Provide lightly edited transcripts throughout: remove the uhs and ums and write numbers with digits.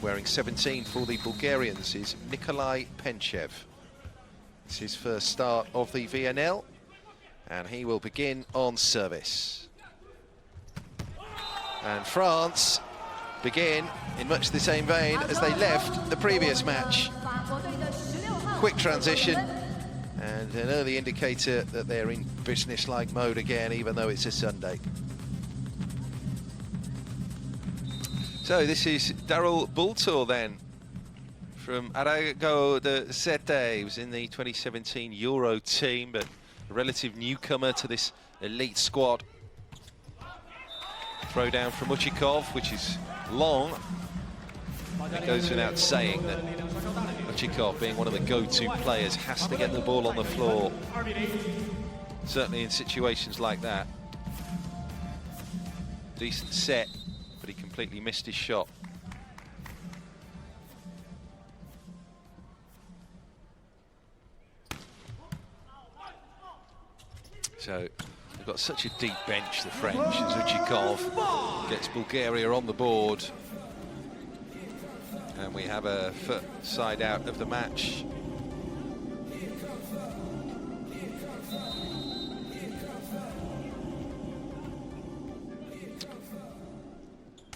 wearing 17 for the Bulgarians, is Nikolai Penchev. It's his first start of the VNL, and he will begin on service. And France begin in much the same vein as they left the previous match. Quick transition, and an early indicator that they're in business-like mode again, even though it's a Sunday. So this is Daryl Bultor then, from Arago de Sete. He was in the 2017 Euro team, but a relative newcomer to this elite squad. Throw down from Uchikov, which is long. It goes without saying that Uchikov, being one of the go-to players, has to get the ball on the floor. Certainly in situations like that. Decent set, but he completely missed his shot. So they've got such a deep bench, the French, as Uchikov gets Bulgaria on the board. And we have a foot side out of the match.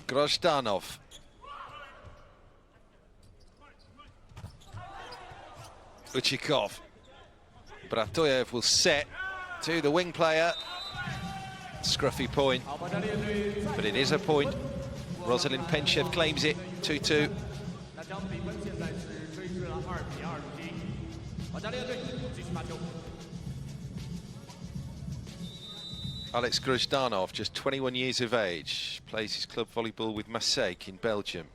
Grozdanov. Uchikov. Bratoyev will set to the wing player. Scruffy point, but it is a point. Rosalind Penchev claims it, 2-2. Alex Grozdanov, just 21 years of age, plays his club volleyball with Marseille in Belgium.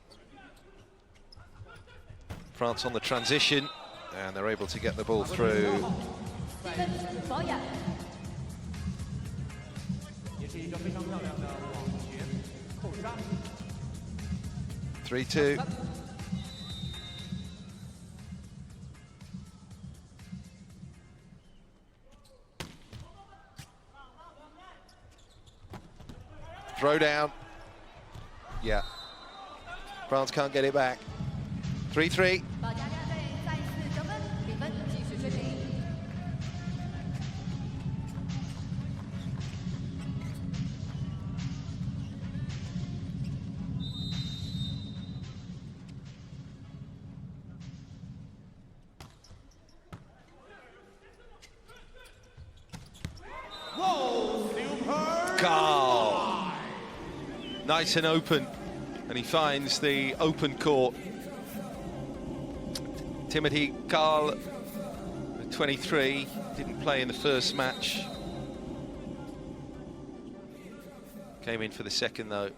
France on the transition, and they're able to get the ball through. 3-2. Throw down. Yeah. France can't get it back. 3-3. Karl, nice and open, and he finds the open court. Timothy Karl, 23, didn't play in the first match. Came in for the second though.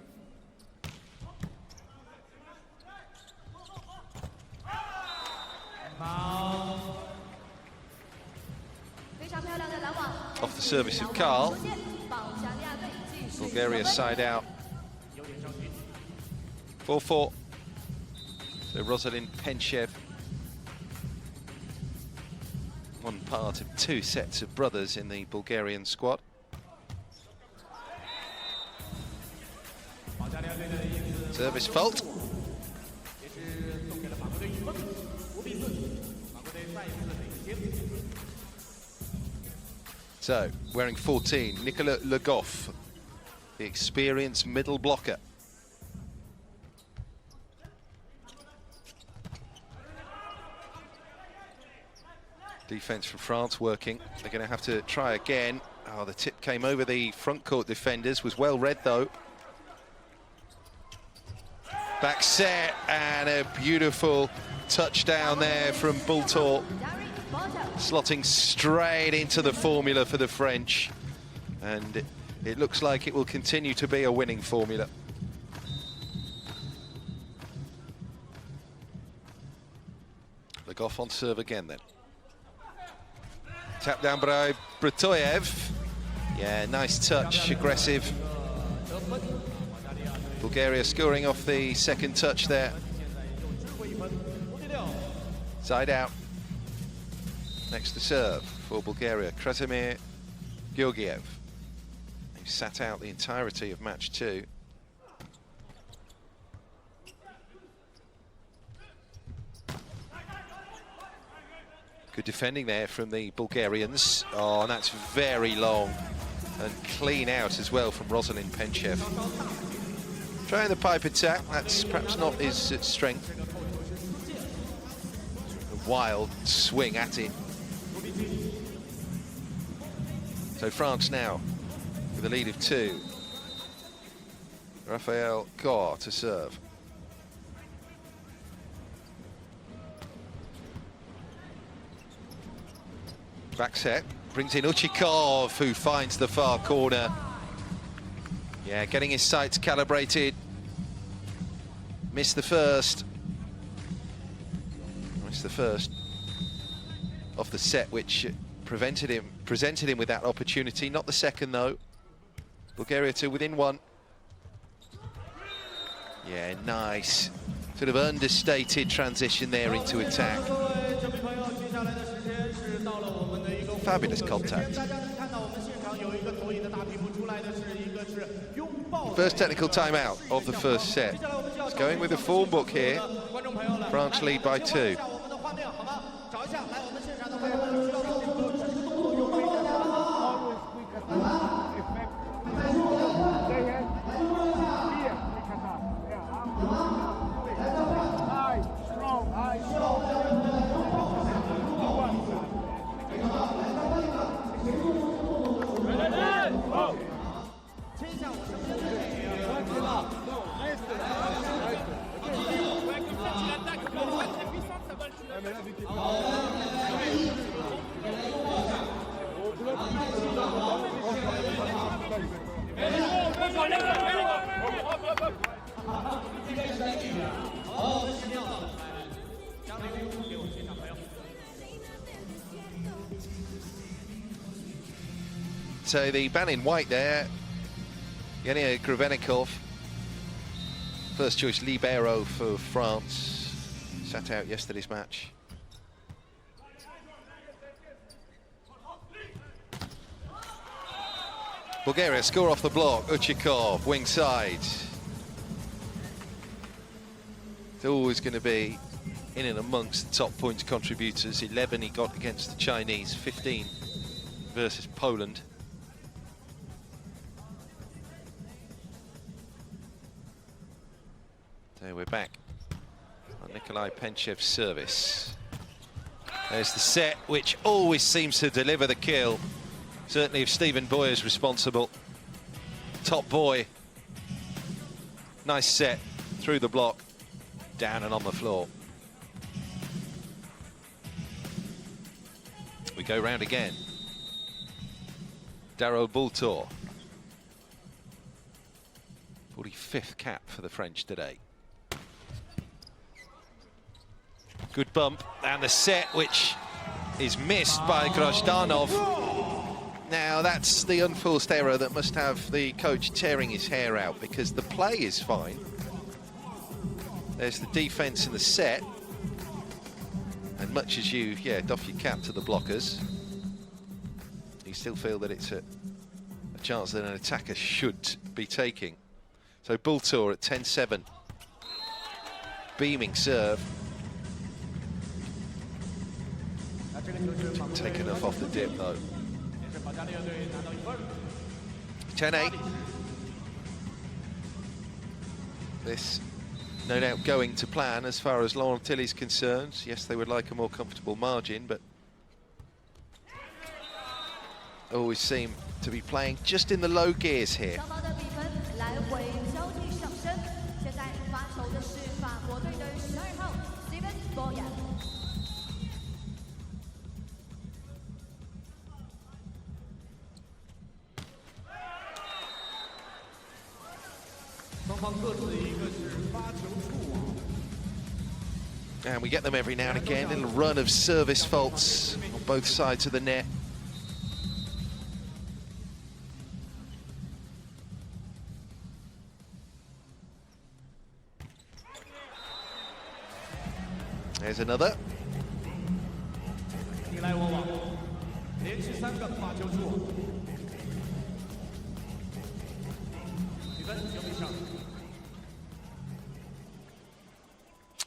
Off the service of Karl. Bulgaria side out. 4-4. So Rosalind Penchev, one part of two sets of brothers in the Bulgarian squad. Service fault. So, wearing 14, Nicolas Legoff, the experienced middle blocker. Defense from France working. They're going to have to try again. Oh, the tip came over the front court defenders, was well read though. Back set, and a beautiful touchdown there from Bultor. Slotting straight into the formula for the French. And it looks like it will continue to be a winning formula. Legoff on serve again then. Tap down by Bratoyev. Yeah, nice touch, aggressive. Bulgaria scoring off the second touch there. Side out. Next to serve for Bulgaria, Krasimir Georgiev, who sat out the entirety of match 2. Good defending there from the Bulgarians. Oh, and that's very long and clean out as well from Rosalind Penchev. Trying the pipe attack, that's perhaps not his strength. A wild swing at it. So France now with a lead of 2. Raphael Gore to serve. Back set, brings in Uchikov, who finds the far corner. Yeah, getting his sights calibrated. Missed the first. Missed the first off the set, which presented him with that opportunity. Not the second, though. Bulgaria to within 1. Yeah, nice. Sort of understated transition there into attack. Fabulous contact. First technical timeout of the first set. It's going with a form book here. France lead by 2. So the ban in white there, Yenia Grevenikov, first choice libero for France, sat out yesterday's match. Bulgaria score off the block, Uchikov, wing side. It's always going to be in and amongst the top points contributors. 11 he got against the Chinese, 15 versus Poland. So we're back on Nikolai Penchev's service. There's the set, which always seems to deliver the kill. Certainly if Stephen Boyer's responsible. Top boy. Nice set through the block, down and on the floor. We go round again. Darryl Bultor. 45th cap for the French today. Good bump, and the set, which is missed by Grozdanov. Now, that's the unforced error that must have the coach tearing his hair out, because the play is fine. There's the defense in the set. And much as you, doff your cap to the blockers, you still feel that it's a chance that an attacker should be taking. So Bultor at 10-7. Beaming serve. Didn't take enough off the dip, though. 10-8. This, no doubt, going to plan as far as Laurent Tilly's concerned. Yes, they would like a more comfortable margin, but always seem to be playing just in the low gears here. And we get them every now and again, little run of service faults on both sides of the net. There's another.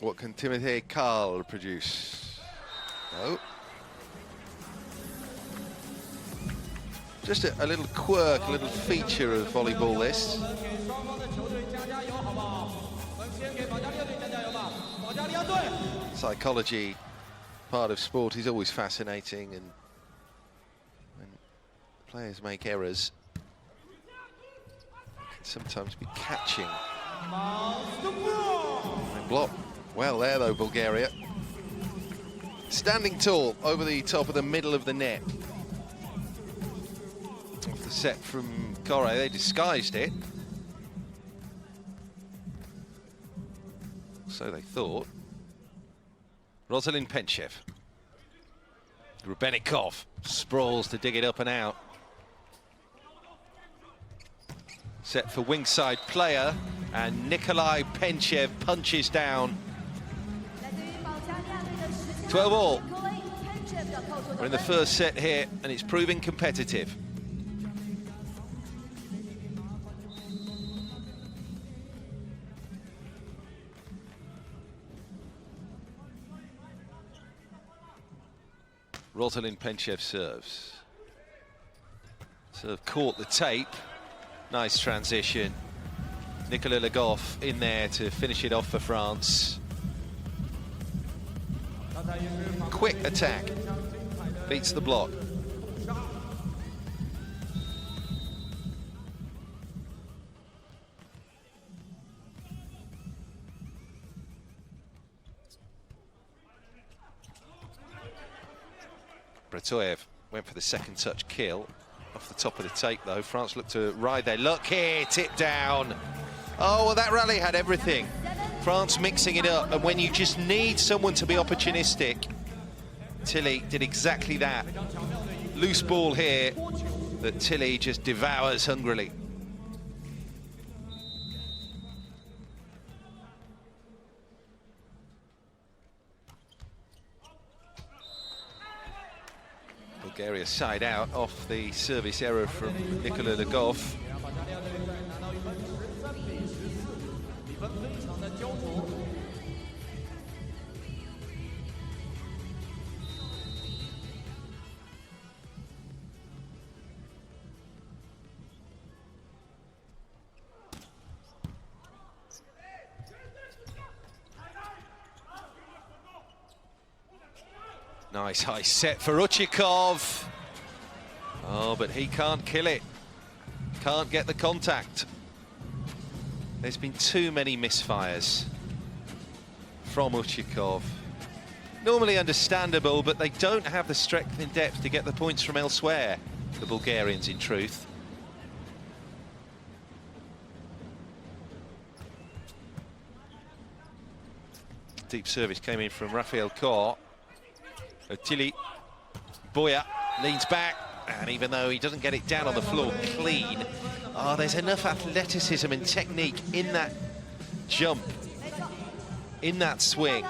What can Timothy Karl produce? No. Just a little quirk, a little feature of volleyball this. Psychology, part of sport, is always fascinating, and when players make errors, it can sometimes be catching. They block well there though, Bulgaria. Standing tall over the top of the middle of the net. Off the set from Corre, they disguised it. So they thought. Rosalind Penchev. Rubenikov sprawls to dig it up and out. Set for wing side player, and Nikolai Penchev punches down. 12 all. We're in the first set here, and it's proving competitive. Rosalind Penchev serves. Serve caught the tape. Nice transition. Nicolas Legoff in there to finish it off for France. Quick attack. Beats the block. Bretoyev went for the second touch kill. Off the top of the tape though. France looked to ride their luck here. Tip down. Oh, well, that rally had everything. France mixing it up, and when you just need someone to be opportunistic, Tilly did exactly that. Loose ball here that Tilly just devours hungrily. Bulgaria side out off the service error from Nicolas Legoff. Nice high set for Uchikov. Oh, but he can't kill it. Can't get the contact. There's been too many misfires from Uchikov. Normally understandable, but they don't have the strength and depth to get the points from elsewhere, the Bulgarians, in truth. Deep service came in from Raphael Kor. Tilly, Boya leans back, and even though he doesn't get it down on the floor clean, oh, there's enough athleticism and technique in that jump, in that swing.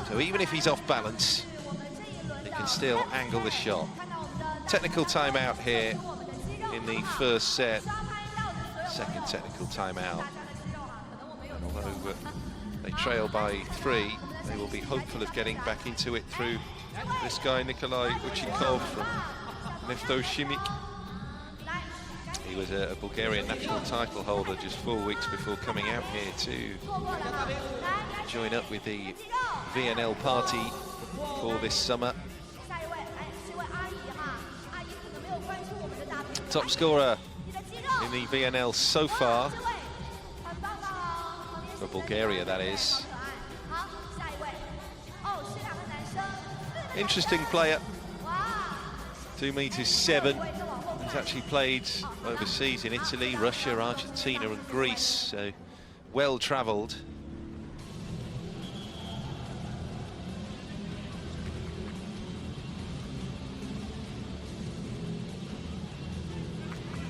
So even if he's off balance, he can still angle the shot. Technical timeout here in the first set. Second technical timeout. And although they trail by 3, they will be hopeful of getting back into it through this guy, Nikolai Uchikov from Neftochimik. He was a Bulgarian national title holder just 4 weeks before coming out here to join up with the VNL party for this summer. Top scorer in the VNL so far, for Bulgaria that is. Interesting player, 2'7". He's actually played overseas in Italy, Russia, Argentina and Greece, so well travelled.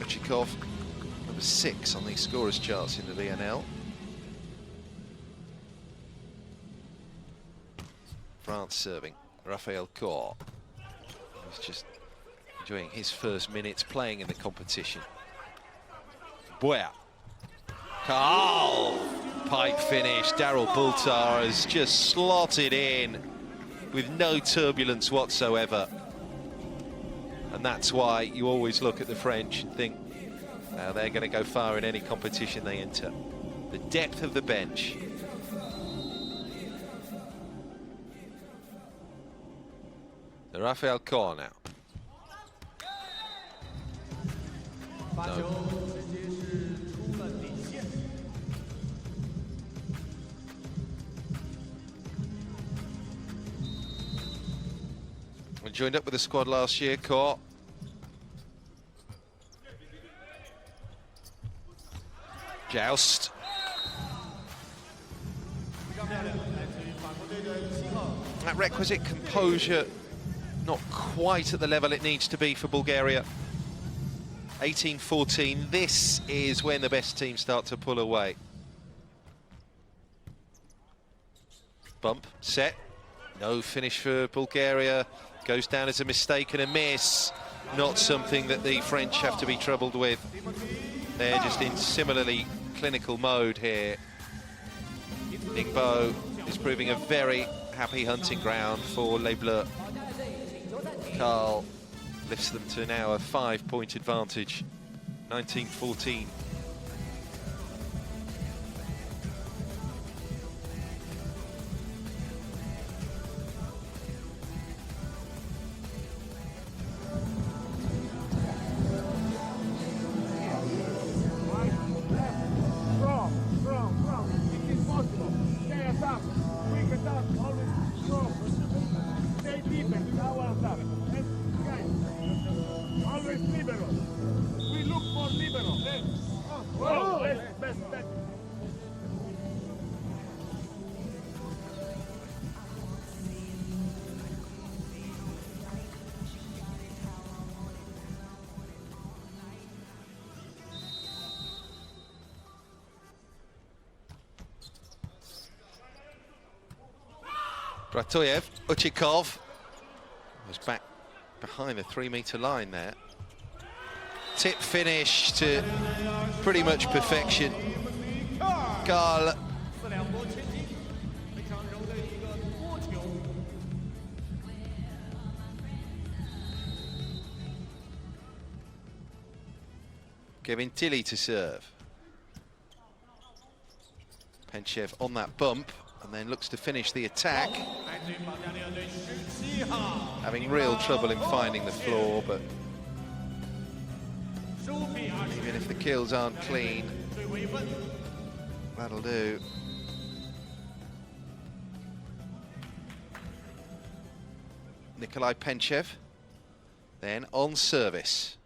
Uchikov, number 6 on the scorers charts in the VNL. France serving. Raphael Kor, he's just enjoying his first minutes playing in the competition. Boya. Carl! Pipe finish. Daryl Bultar has just slotted in with no turbulence whatsoever. And that's why you always look at the French and think they're going to go far in any competition they enter. The depth of the bench. The Rafael corner. No. We joined up with the squad last year, Caught. Joust. That requisite composure, not quite at the level it needs to be for Bulgaria. 18-14, this is when the best teams start to pull away. Bump, set, no finish for Bulgaria. Goes down as a mistake and a miss. Not something that the French have to be troubled with. They're just in similarly clinical mode here. Ningbo is proving a very happy hunting ground for Les Bleus. Carl lifts them to now a 5-point advantage, 19-14. Bratoyev, Uchikov was back behind the 3-meter line there. Tip finish to pretty much perfection. Carl. Kevin Tilly to serve. Penchev on that bump. And then looks to finish the attack. Having real trouble in finding the floor, but even if the kills aren't clean, that'll do. Nikolai Penchev, then on service.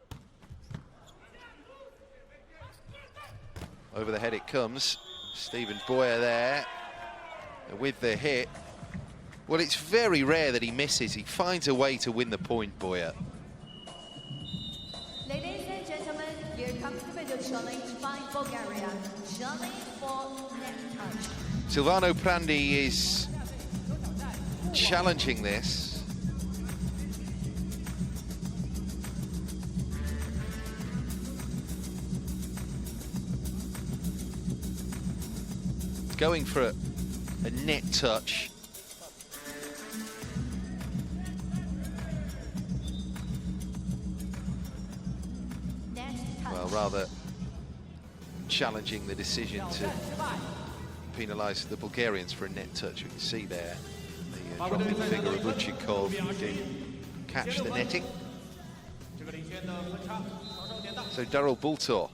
Over the head it comes. Stephen Boyer there. With the hit. Well, it's very rare that he misses. He finds a way to win the point, Boyer. Ladies and gentlemen, here comes the middle challenge by Bulgaria. Challenge for net touch. Silvano Prandi is challenging this. Going for a net touch. Well, rather challenging the decision to penalise the Bulgarians for a net touch. You can see there the dropping figure of Uchikov, who did catch the netting. So Daryl Bultor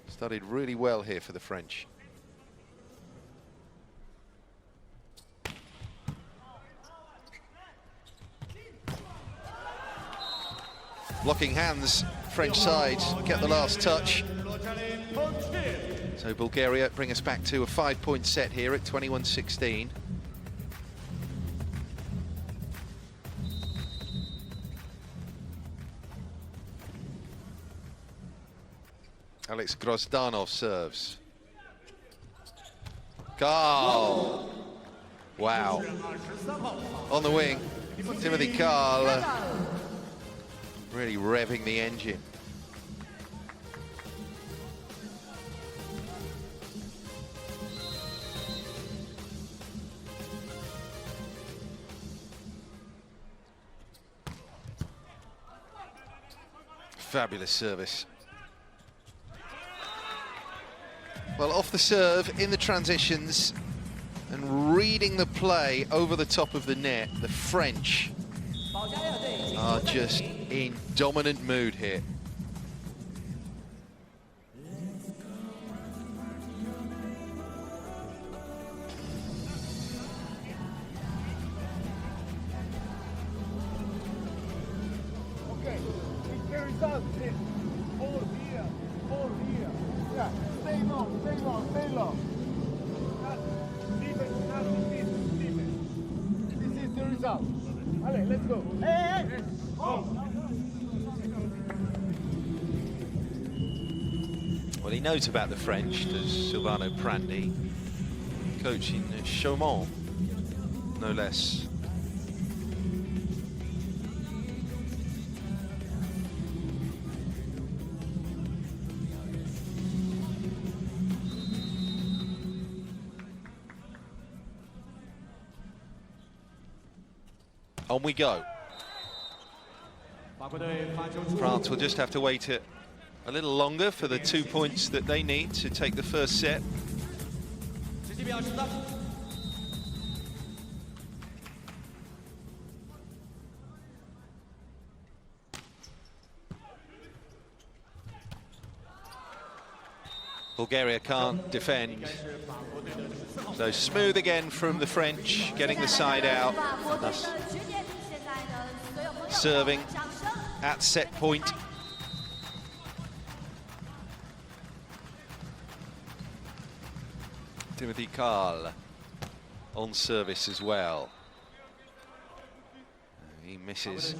started really well here for the French. Blocking hands, French side get the last touch. So Bulgaria bring us back to a 5-point set here at 21-16. Alex Grozdanov serves. Karl! Wow. On the wing, Timothy Karl. Really revving the engine. Fabulous service. Well, off the serve, in the transitions, and reading the play over the top of the net, the French are just in dominant mood here. Okay, the result is 4 here, 4 here. Yeah, stay long, stay long, stay long. This is the result. Allez, let's go. Hey, hey, hey. Oh. Well, he knows about the French, does Silvano Prandi, coaching Chaumont, no less. On we go. France will just have to wait a little longer for the 2 points that they need to take the first set. Bulgaria can't defend. So smooth again from the French, getting the side out. Thus serving at set point. Timothy Carl on service as well. He misses.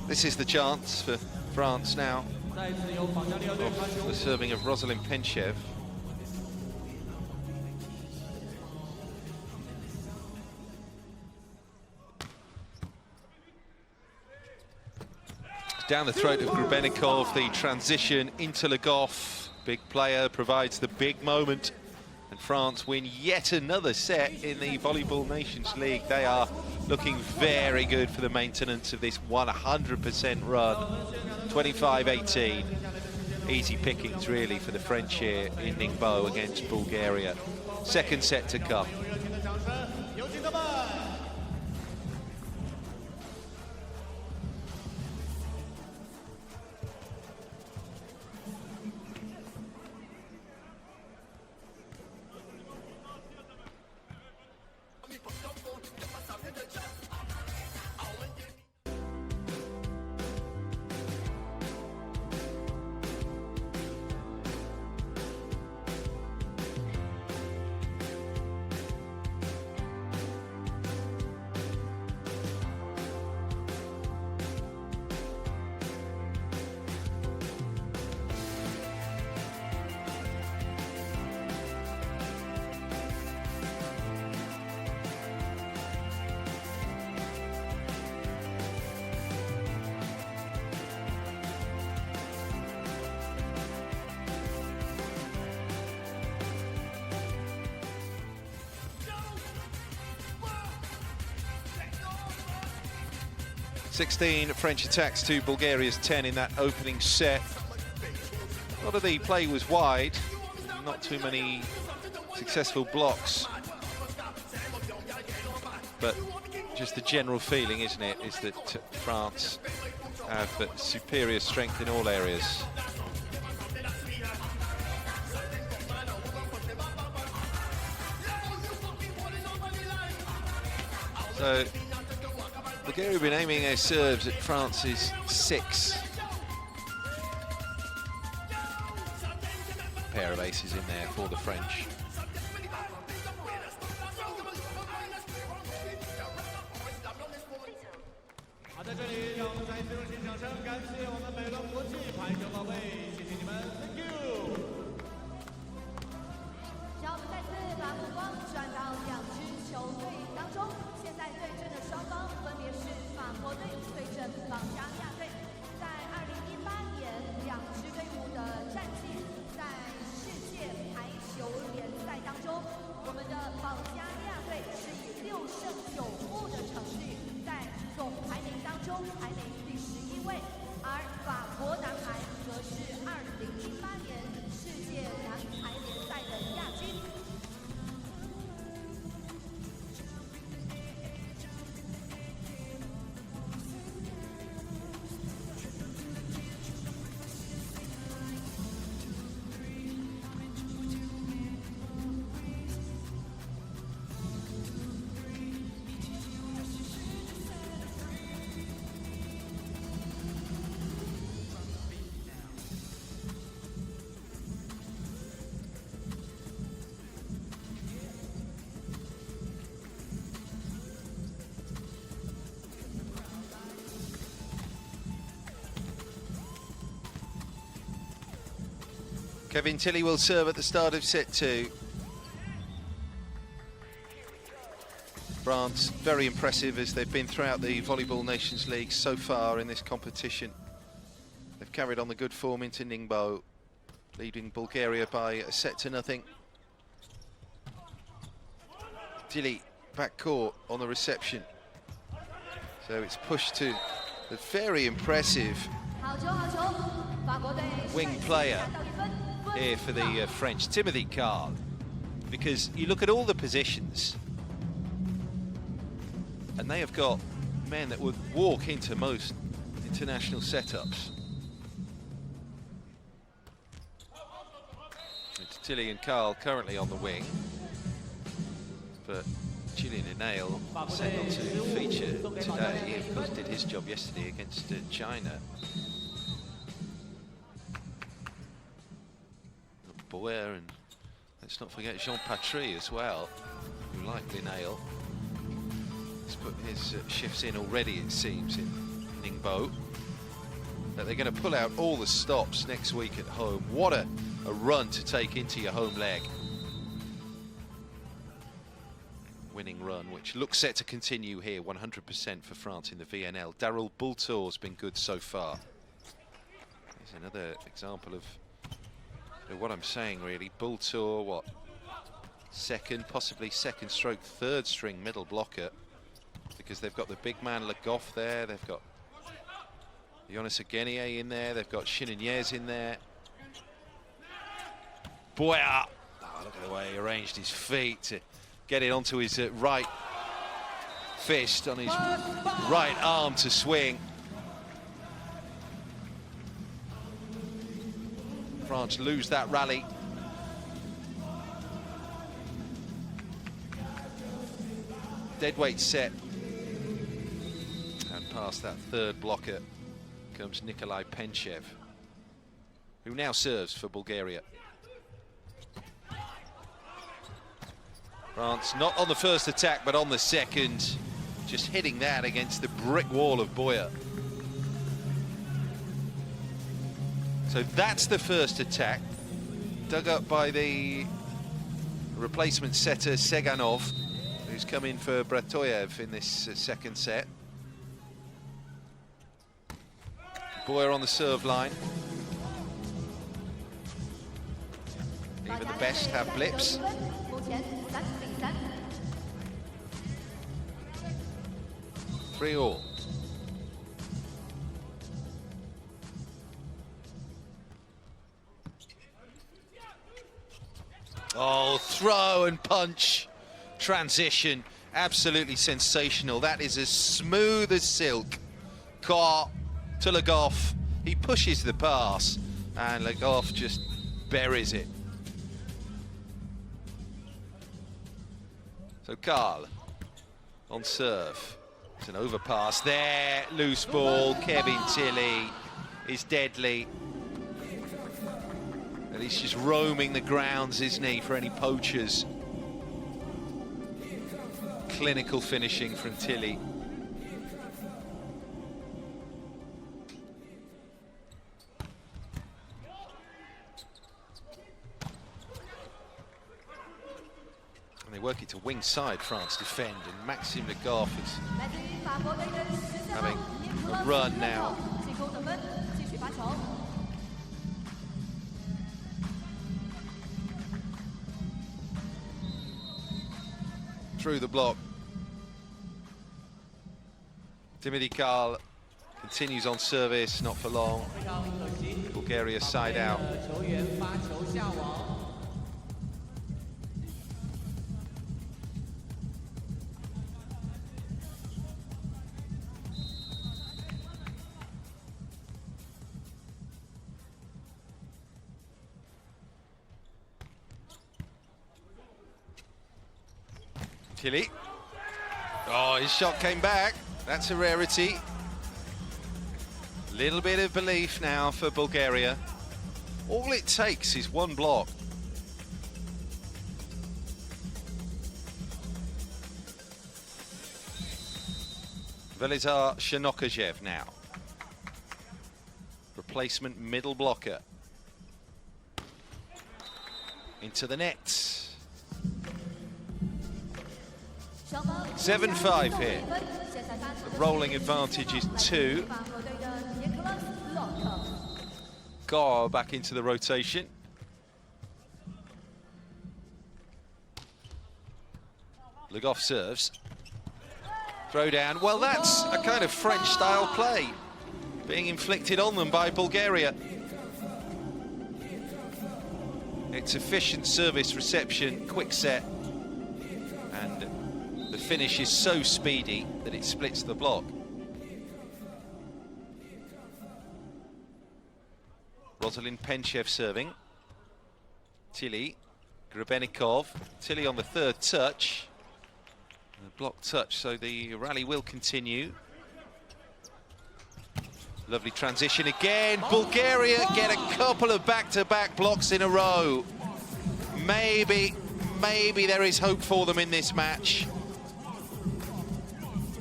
This is the chance for France now. The serving of Rosalind Penchev. Down the throat of Grubenikov, the transition into Le Goff. Big player provides the big moment. And France win yet another set in the Volleyball Nations League. They are looking very good for the maintenance of this 100% run. 25-18. Easy pickings, really, for the French here in Ningbo against Bulgaria. Second set to come. .16 French attacks to Bulgaria's 10 in that opening set. A lot of the play was wide, not too many successful blocks. But just the general feeling, isn't it, is that France have superior strength in all areas. So Bulgaria have been aiming their serves at France's 6. Pair of aces in there for the French. Kevin Tilley will serve at the start of set 2. France, very impressive as they've been throughout the Volleyball Nations League so far in this competition. They've carried on the good form into Ningbo, leading Bulgaria by a set to nothing. Tilley back court on the reception. So it's pushed to the very impressive wing player here for the French, Timothy Carl. Because you look at all the positions, and they have got men that would walk into most international setups. It's Tilley and Carl currently on the wing, but Julian Enale sent on to feature today. Of course, did his job yesterday against China. Boer, and let's not forget Jean Patry as well, who like Enale. He's put his shifts in already, it seems, in Ningbo. But they're going to pull out all the stops next week at home. What a run to take into your home leg. Winning run, which looks set to continue here, 100% for France in the VNL. Daryl Bultor's been good so far. Here's another example of what I'm saying, really. Bultor, what? Second, possibly second stroke, third string middle blocker. Because they've got the big man Le Goff there, they've got Jonas Agenier in there, they've got Chinagnes in there. Boy, oh, look at the way he arranged his feet to get it onto his right fist, on his right arm to swing. France lose that rally. Deadweight set. And past that third blocker comes Nikolai Penchev, who now serves for Bulgaria. France not on the first attack, but on the second. Just hitting that against the brick wall of Boyer. So that's the first attack, dug up by the replacement setter Seganov, who's come in for Bratoyev in this second set. Boyer on the serve line. Even the best have blips. 3-all. Oh, throw and punch transition, absolutely sensational. That is as smooth as silk. Carr to Le Goff. He pushes the pass and Le Goff just buries it. So Carl on serve. It's an overpass there. Loose ball. Kevin Tilley is deadly. And he's just roaming the grounds, isn't he, for any poachers. Clinical finishing from Tilley. And they work it to wing side, France defend, and Maxime Le Goff is having a run now. Through the block. Timothy Carl continues on service, not for long. Bulgaria side out. Tilley. Oh, his shot came back. That's a rarity. Little bit of belief now for Bulgaria. All it takes is one block. Velizar Shanokajev now. Replacement middle blocker. into the net. 7-5 here. The rolling advantage is 2. Gar back into the rotation. Le Goff serves. Throw down. Well, that's a kind of French-style play being inflicted on them by Bulgaria. It's efficient service reception, quick set, and the finish is so speedy that it splits the block. Rosalind Penchev serving. Tilly, Grebenikov. Tilly on the third touch. A block touch, so the rally will continue. Lovely transition again. Bulgaria get a couple of back-to-back blocks in a row. Maybe there is hope for them in this match.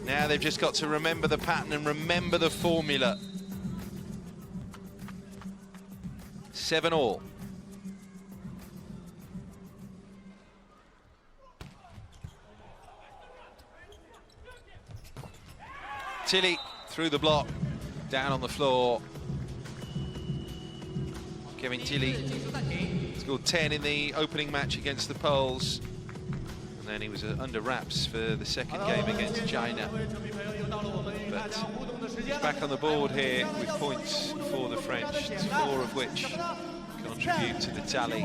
Now they've just got to remember the pattern and remember the formula. 7-all. Tilly through the block, down on the floor. Kevin Tilly scored 10 in the opening match against the Poles. And then he was under wraps for the second game against China. But he's back on the board here with points for the French, 4 of which contribute to the tally.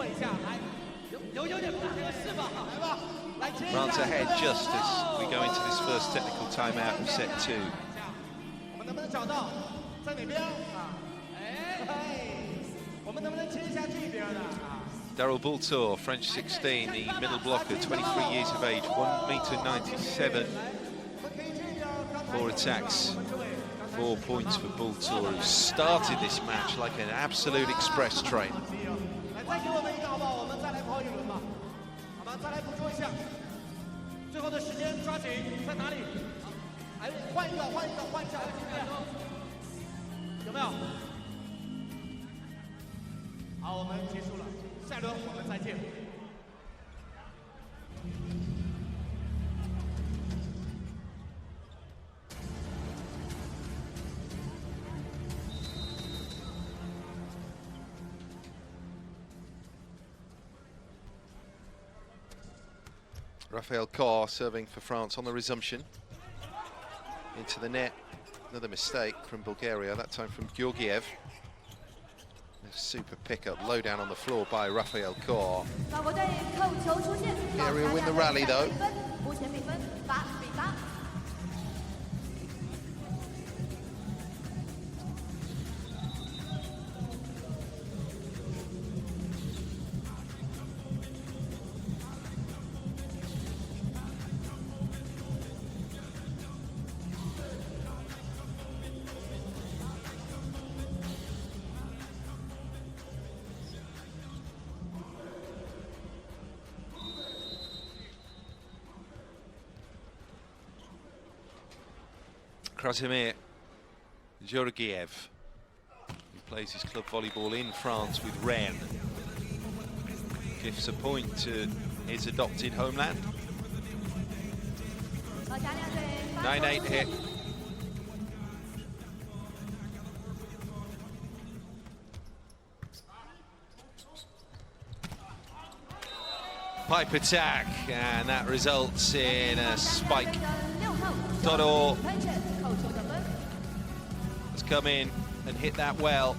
France ahead just as we go into this first technical timeout of set 2. Daryl Bultor, French 16, the middle blocker, 23 years of age, 1.97 m. 4 attacks, 4 points for Bultor, who started this match like an absolute express train. Raphael Carr serving for France on the resumption. Into the net. Another mistake from Bulgaria, that time from Georgiev. A super pickup, low down on the floor by Raphael Carr. Bulgaria win the rally though. Krasimir Georgiev, who plays his club volleyball in France with Rennes, gives a point to his adopted homeland. 9-8 hit. Pipe attack, and that results in a spike. Todor has come in and hit that well.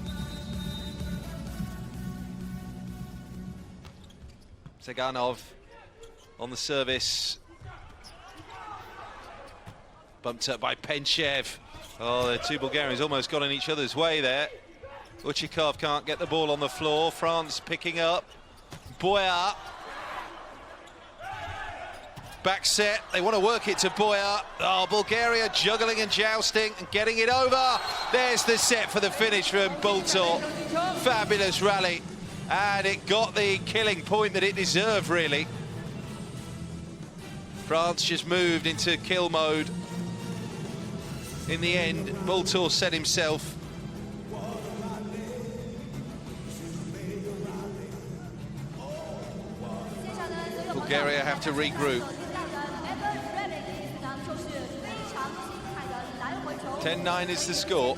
Seganov on the service. Bumped up by Penchev. Oh, the two Bulgarians almost got in each other's way there. Uchikov can't get the ball on the floor. France picking up. Boya. Back set, they want to work it to Boya. Oh, Bulgaria juggling and jousting and getting it over. There's the set for the finish from Bultor. Fabulous rally. And it got the killing point that it deserved, really. France just moved into kill mode. In the end, Bultor set himself. Bulgaria have to regroup. 10-9 is the score.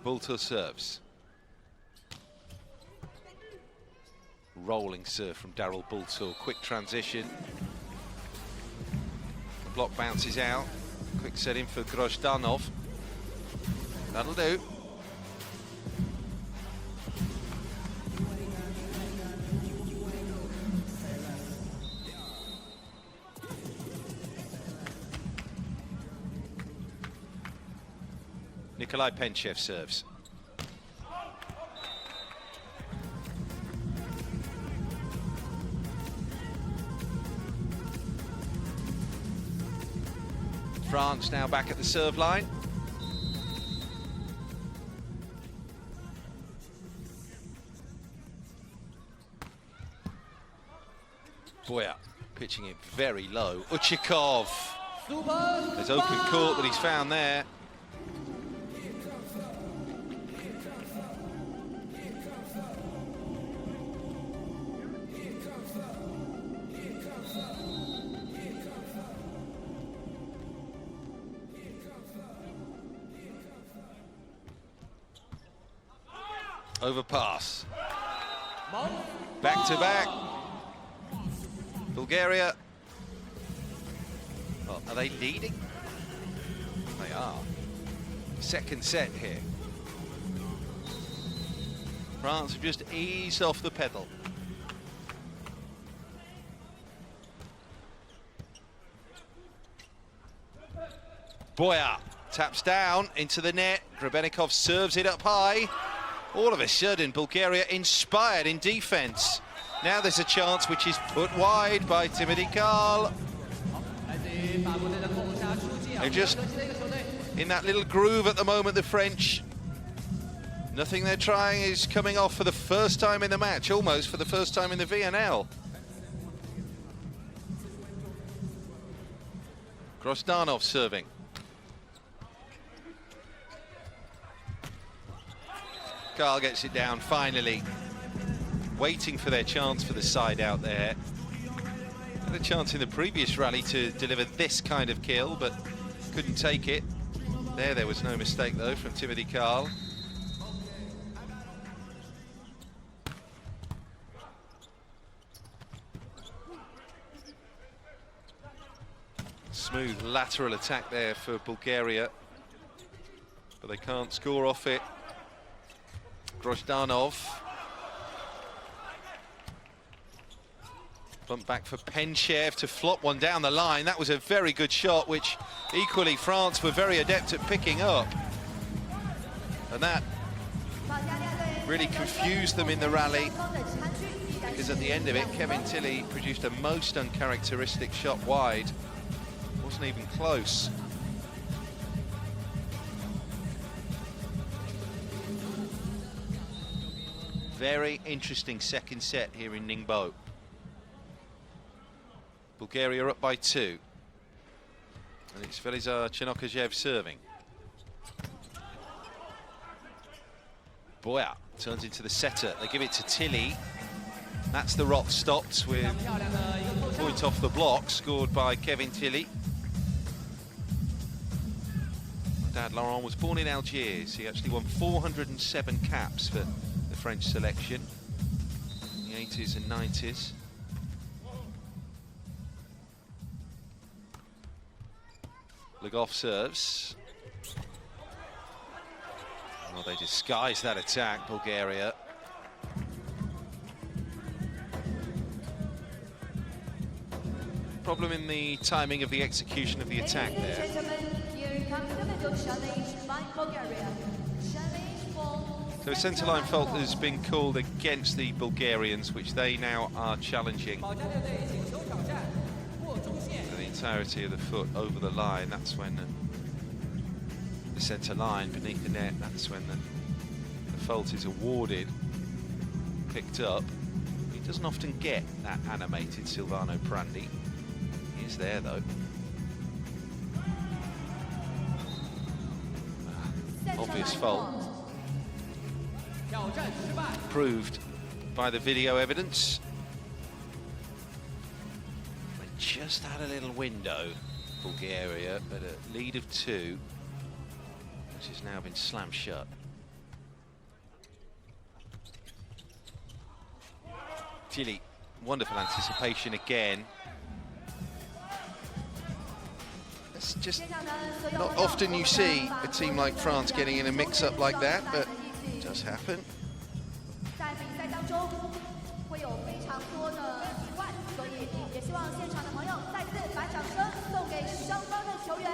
Bulgaria serves. Rolling serve from Daryl Bulgaria. Quick transition. The block bounces out. Quick set in for Grozdanov. That'll do. Nikolai Penchev serves. France now back at the serve line. Boya pitching it very low. Uchikov. There's open court that he's found there. Overpass. Back to back. Bulgaria. Oh, are they leading? They are. Second set here. France have just eased off the pedal. Boya taps down into the net. Grebennikov serves it up high. All of a sudden, Bulgaria inspired in defence. Now there's a chance which is put wide by Timothy Karl. They're just in that little groove at the moment, the French. Nothing they're trying is coming off for the first time in the match, almost for the first time in the VNL. Grozdanov serving. Karl gets it down finally. Waiting for their chance for the side out there. Had a chance in the previous rally to deliver this kind of kill, but couldn't take it. There was no mistake though from Timothy Karl. Smooth lateral attack there for Bulgaria, but they can't score off it. Grozdanov. Bump back for Penchev to flop one down the line. That was a very good shot, which equally France were very adept at picking up. And that really confused them in the rally, because at the end of it, Kevin Tilley produced a most uncharacteristic shot wide. Wasn't even close. Very interesting second set here in Ningbo. Bulgaria up by 2. And it's Velizar Chenokajev serving. Boya turns into the setter. They give it to Tilley. That's the rock stopped with a point off the block, scored by Kevin Tilley. My dad Laurent was born in Algiers. He actually won 407 caps for the French selection in the 80s and 90s. Legov serves. Well, they disguise that attack, Bulgaria. Problem in the timing of the execution of the attack there. So a centre-line fault has been called against the Bulgarians, which they now are challenging. For the entirety of the foot over the line, that's when the centre line beneath the net, that's when the fault is awarded, picked up. He doesn't often get that animated, Silvano Prandi. He is there though. obvious fault. Proved by the video evidence. They just had a little window, Bulgaria, but a lead of 2, which has now been slammed shut. Tilly, wonderful anticipation again. It's just not often you see a team like France getting in a mix-up like that, but it does happen. 在比赛当中会有非常多的意外，所以也希望现场的朋友再次把掌声送给双方的球员。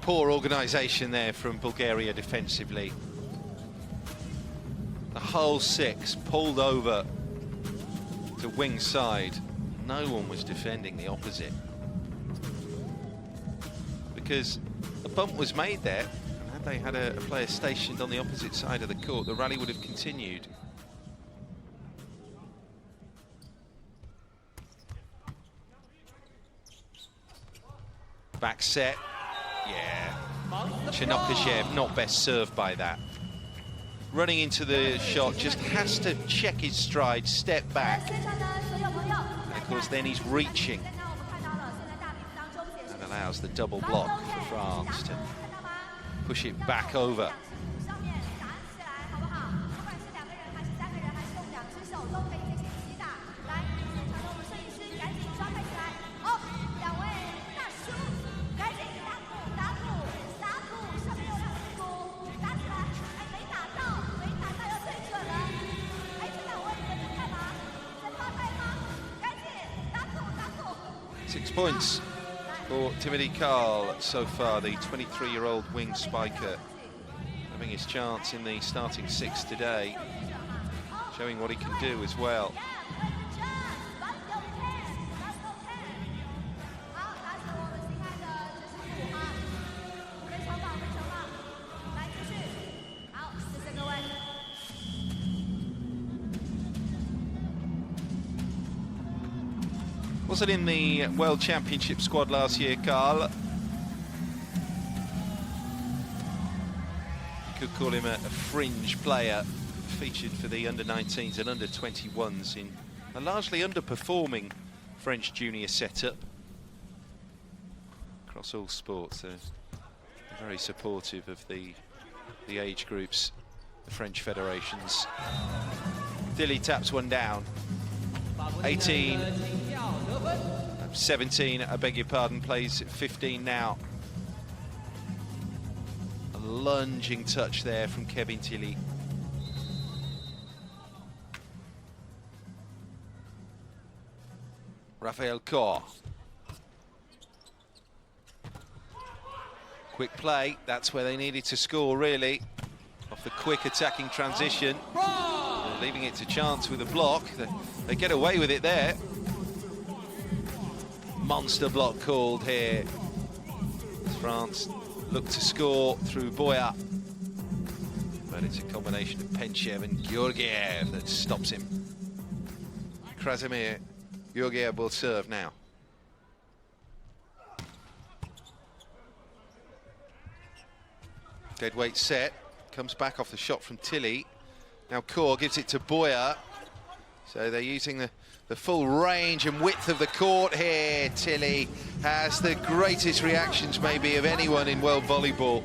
Poor organisation there from Bulgaria defensively. The whole 6 pulled over to wing side. No one was defending the opposite. Because a bump was made there, and had they had a player stationed on the opposite side of the court, the rally would have continued. Back set. Yeah, Chernokashev not best served by that. Running into the shot, just has to check his stride, step back. And of course then he's reaching. And allows the double block for France to push it back over. Points for Timothy Karl so far, the 23-year-old wing spiker, having his chance in the starting 6 today, showing what he can do as well. Wasn't in the World Championship squad last year, Karl. You could call him a fringe player, featured for the under-19s and under-21s in a largely underperforming French junior setup. Across all sports, they're very supportive of the age groups, the French federations. Dilly taps one down. 17, I beg your pardon, plays 15 now. A lunging touch there from Kevin Tilly. Raphael Kor. Quick play, that's where they needed to score really. Off the quick attacking transition. Leaving it to chance with a block. They get away with it there. Monster block called here. As France look to score through Boya. But it's a combination of Penchev and Georgiev that stops him. Krasimir Georgiev will serve now. Deadweight set. Comes back off the shot from Tilly. Now Kor gives it to Boya. So they're using the full range and width of the court here. Tilly has the greatest reactions maybe of anyone in world volleyball.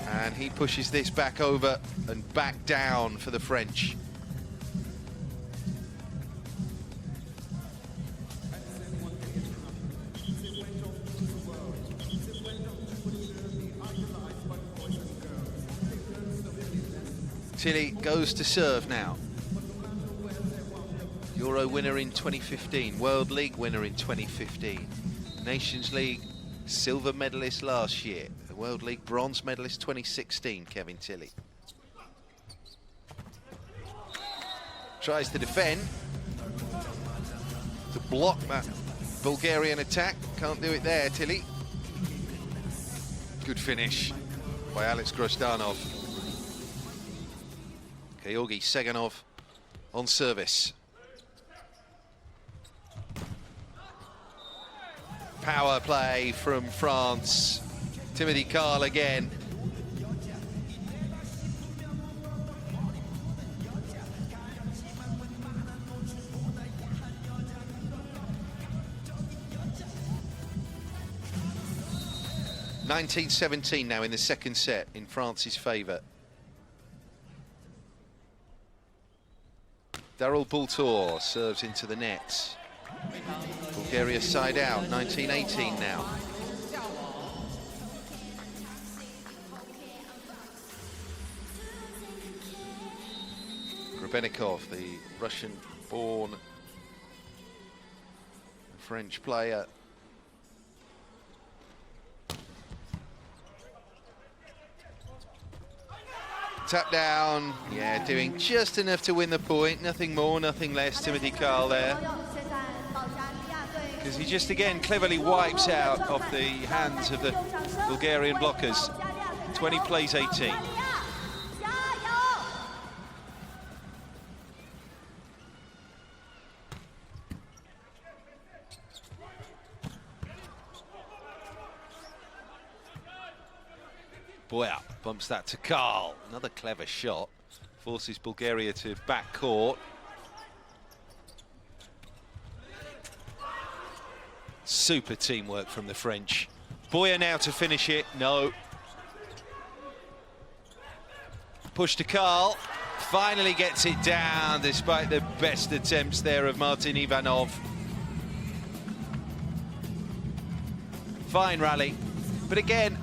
And he pushes this back over and back down for the French. Tilly goes to serve now. Euro winner in 2015, World League winner in 2015, Nations League silver medalist last year, the World League bronze medalist 2016, Kevin Tilly. Tries to defend, to block that Bulgarian attack, can't do it there, Tilly. Good finish by Alex Grozdanov. Georgi Seganov on service. Power play from France. Timothy Carl again. (19-17) now in the second set in France's favour. Daryl Bultor serves into the net. Bulgaria side out, 19-18 now. Grebenikov, the Russian-born French player. Tap down, yeah, doing just enough to win the point, nothing more, nothing less. Timothy Carl there. Because he just again cleverly wipes out off the hands of the Bulgarian blockers. 20 plays 18. Boya bumps that to Carl. Another clever shot. Forces Bulgaria to back court. Super teamwork from the French. Boya now to finish it. No. Push to Carl. Finally gets it down despite the best attempts there of Martin Ivanov. Fine rally. But again,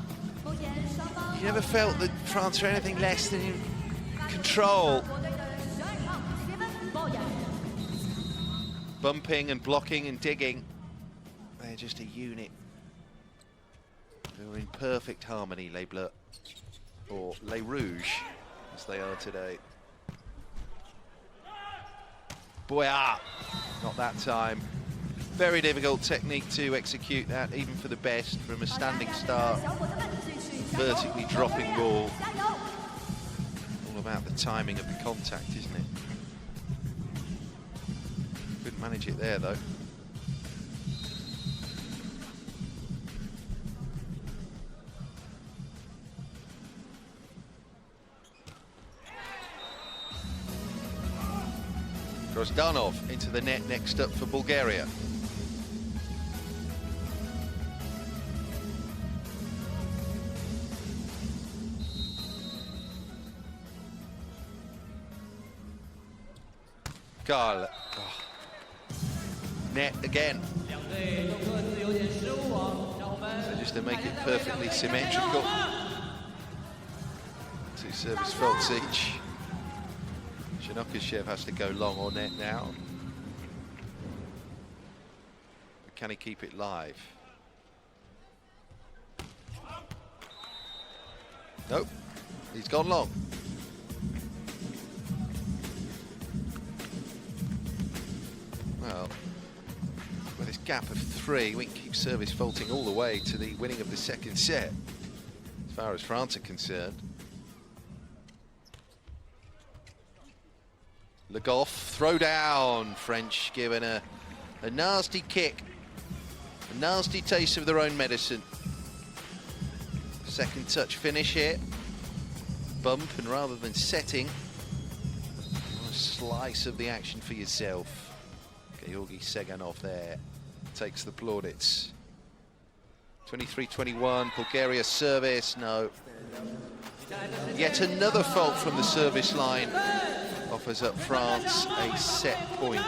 you never felt that France were anything less than in control. Bumping and blocking and digging. They're just a unit. They were in perfect harmony, Les Bleus, or Les Rouges, as they are today. Boya, not that time. Very difficult technique to execute that, even for the best, from a standing start. Vertically dropping ball. All about the timing of the contact, isn't it? Couldn't manage it there, though. Grozdanov into the net next up for Bulgaria. Carl. Oh. Net again. So just to make it perfectly symmetrical. Two service faults each. Shinokashev has to go long or net now. But can he keep it live? Nope, he's gone long. Well, with this gap of 3, we can keep service faulting all the way to the winning of the second set, as far as France are concerned. Le Goff, throw down. French given a nasty kick, a nasty taste of their own medicine. Second touch finish here. Bump, and rather than setting, a slice of the action for yourself. Georgi Seganov there takes the plaudits. 23-21, Bulgaria service, no. Yet another fault from the service line offers up France a set point.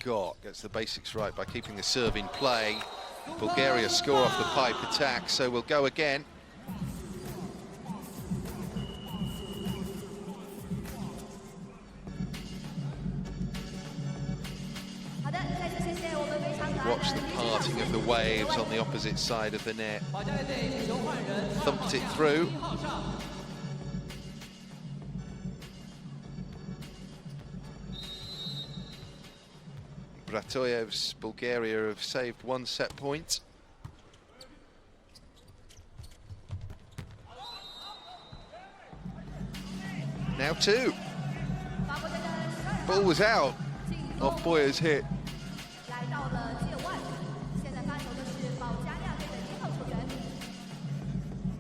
God, gets the basics right by keeping the serve in play. Bulgaria score off the pipe attack, so we'll go again. Watch the parting of the waves on the opposite side of the net. Thumped it through. Ratoyev's Bulgaria have saved 1 set point. Now 2. Ball was out off Boyer's hit.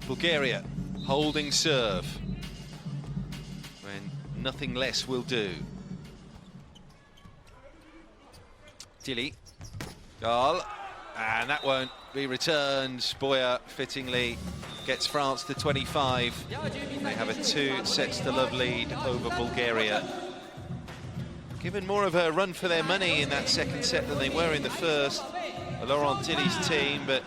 Bulgaria holding serve when nothing less will do. Tilly, goal, and that won't be returned. Boyer fittingly gets France to 25. They have a 2 sets to love lead over Bulgaria. Given more of a run for their money in that second set than they were in the first, Laurent Tilly's team, but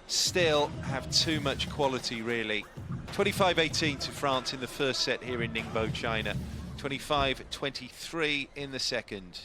still have too much quality, really. 25-18 to France in the first set here in Ningbo, China. 25-23 in the second.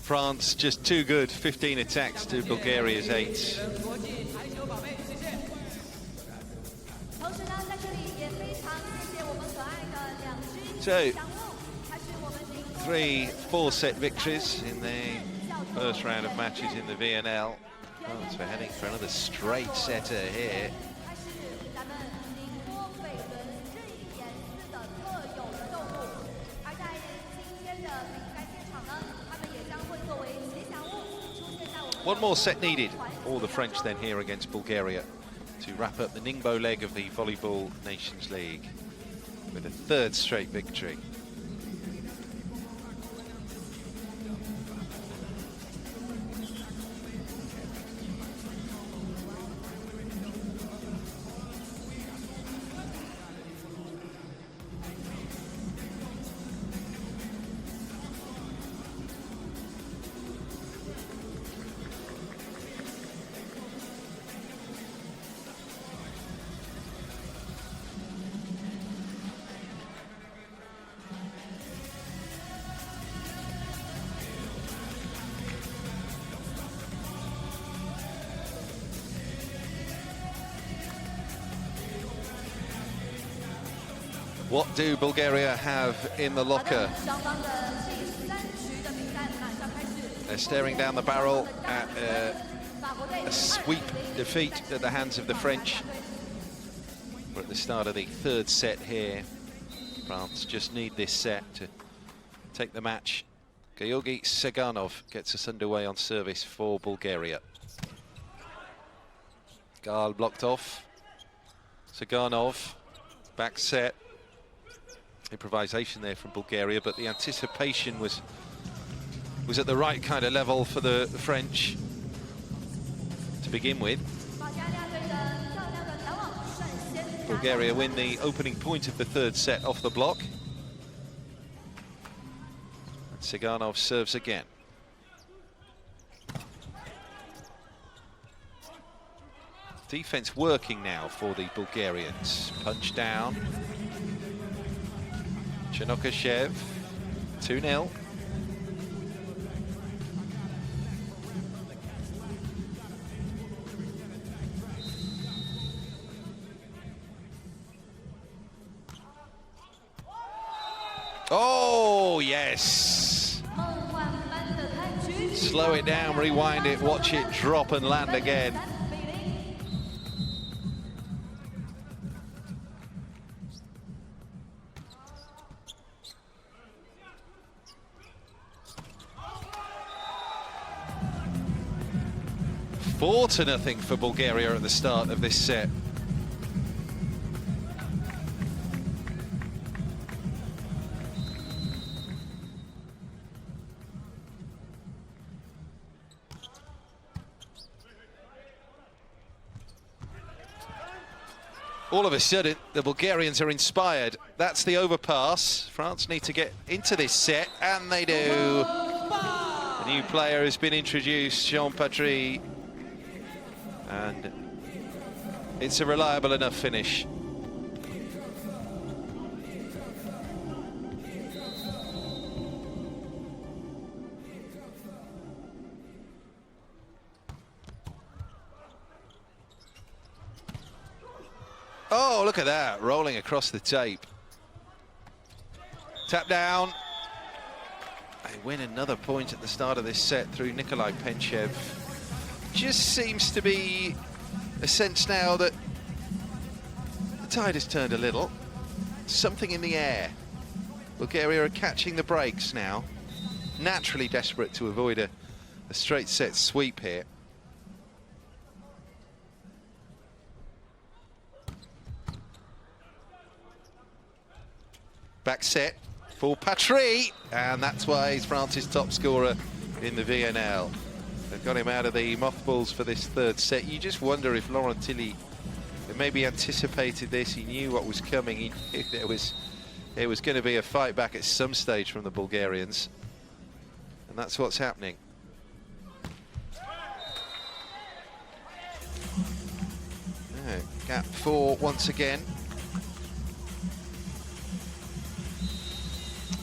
France just too good, 15 attacks to Bulgaria's 8. So, 3 4-set victories in the first round of matches in the VNL. France are heading for another straight setter here. One more set needed for the French then here against Bulgaria to wrap up the Ningbo leg of the Volleyball Nations League with a 3rd straight victory. What do Bulgaria have in the locker? They're staring down the barrel at a sweep defeat at the hands of the French. We're at the start of the 3rd set here. France just need this set to take the match. Georgi Saganov gets us underway on service for Bulgaria. Gal blocked off. Saganov, back set. Improvisation there from Bulgaria, but the anticipation was at the right kind of level for the French to begin with. Bulgaria win the opening point of the 3rd set off the block. And Siganov serves again. Defense working now for the Bulgarians. Punch down. Chernokachev, 2-0. Oh, yes. Slow it down, rewind it, watch it drop and land again. Four to nothing for Bulgaria at the start of this set. All of a sudden, the Bulgarians are inspired. That's the overpass. France need to get into this set, and they do. A new player has been introduced, Jean-Patry, and it's a reliable enough finish. Oh, look at that, rolling across the tape. Tap down. They win another point at the start of this set through Nikolai Penchev. Just seems to be a sense now that the tide has turned a little. Something in the air. Bulgaria are catching the breaks now. Naturally desperate to avoid a straight set sweep here. Back set for Patry, and that's why he's France's top scorer in the VNL. They've got him out of the mothballs for this third set. You just wonder if Laurent Tilly maybe anticipated this. He knew what was coming. He knew there was going to be a fight back at some stage from the Bulgarians, and that's what's happening. Gap 4 once again.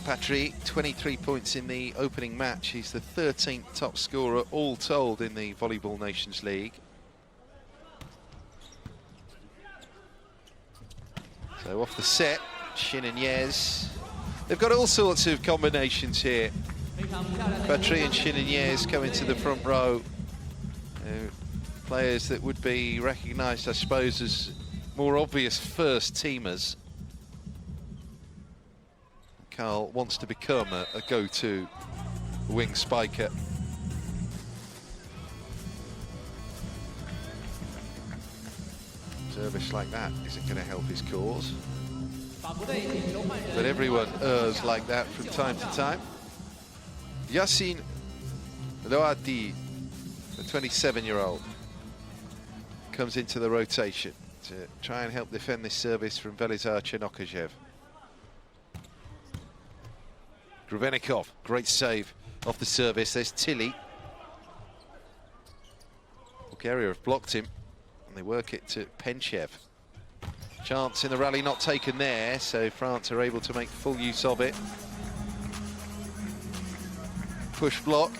Patry, 23 points in the opening match. He's the 13th top scorer all told in the Volleyball Nations League. So off the set, Shin and Yez. They've got all sorts of combinations here. Patry and Shin and Yez come into the front row. Players that would be recognised, I suppose, as more obvious first teamers. Carl wants to become a go-to wing spiker. Service like that isn't going to help his cause. But everyone errs like that from time to time. Yassine Loati, the 27-year-old, comes into the rotation to try and help defend this service from Velizar Chernokachev. Grubenikov, great save off the service. There's Tilly. Bulgaria have blocked him, and they work it to Penchev. Chance in the rally not taken there, so France are able to make full use of it. Push block.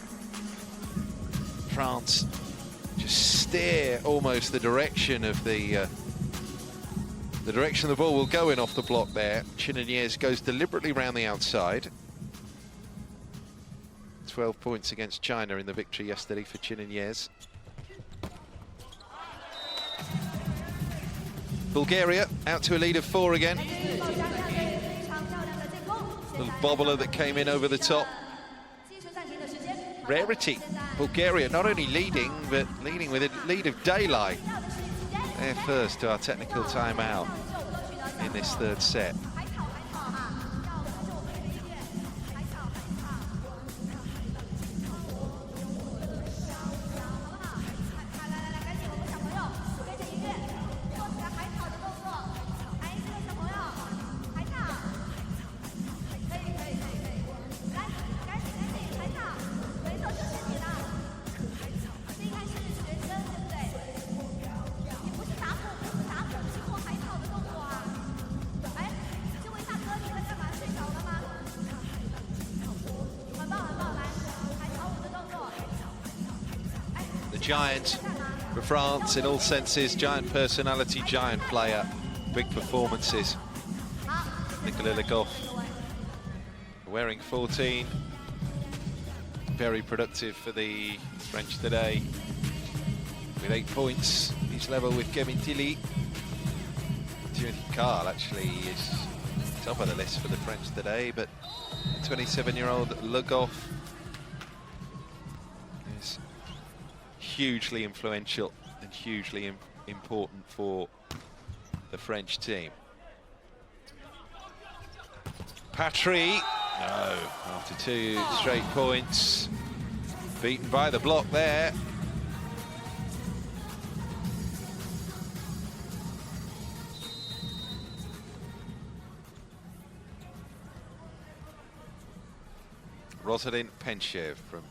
France just steer almost the direction of the direction the ball will go in off the block there. Chinaniers goes deliberately round the outside. 12 points against China in the victory yesterday for Chinaniers. Bulgaria out to a lead of 4 again. Little bobbler that came in over the top. Rarity. Bulgaria not only leading, but leading with a lead of daylight. They're first to our technical timeout in this third set. giant for France in all senses. Giant personality, giant player, big performances. Nicolas Le Goff wearing 14. Very productive for the French today. With 8 points, he's level with Kevin Tilly. Timothy Carl actually is top of the list for the French today, but 27-year-old Le Goff is hugely influential and hugely important for the French team. Patry, no, after 2 straight points, beaten by the block there. Rosalind Penchev from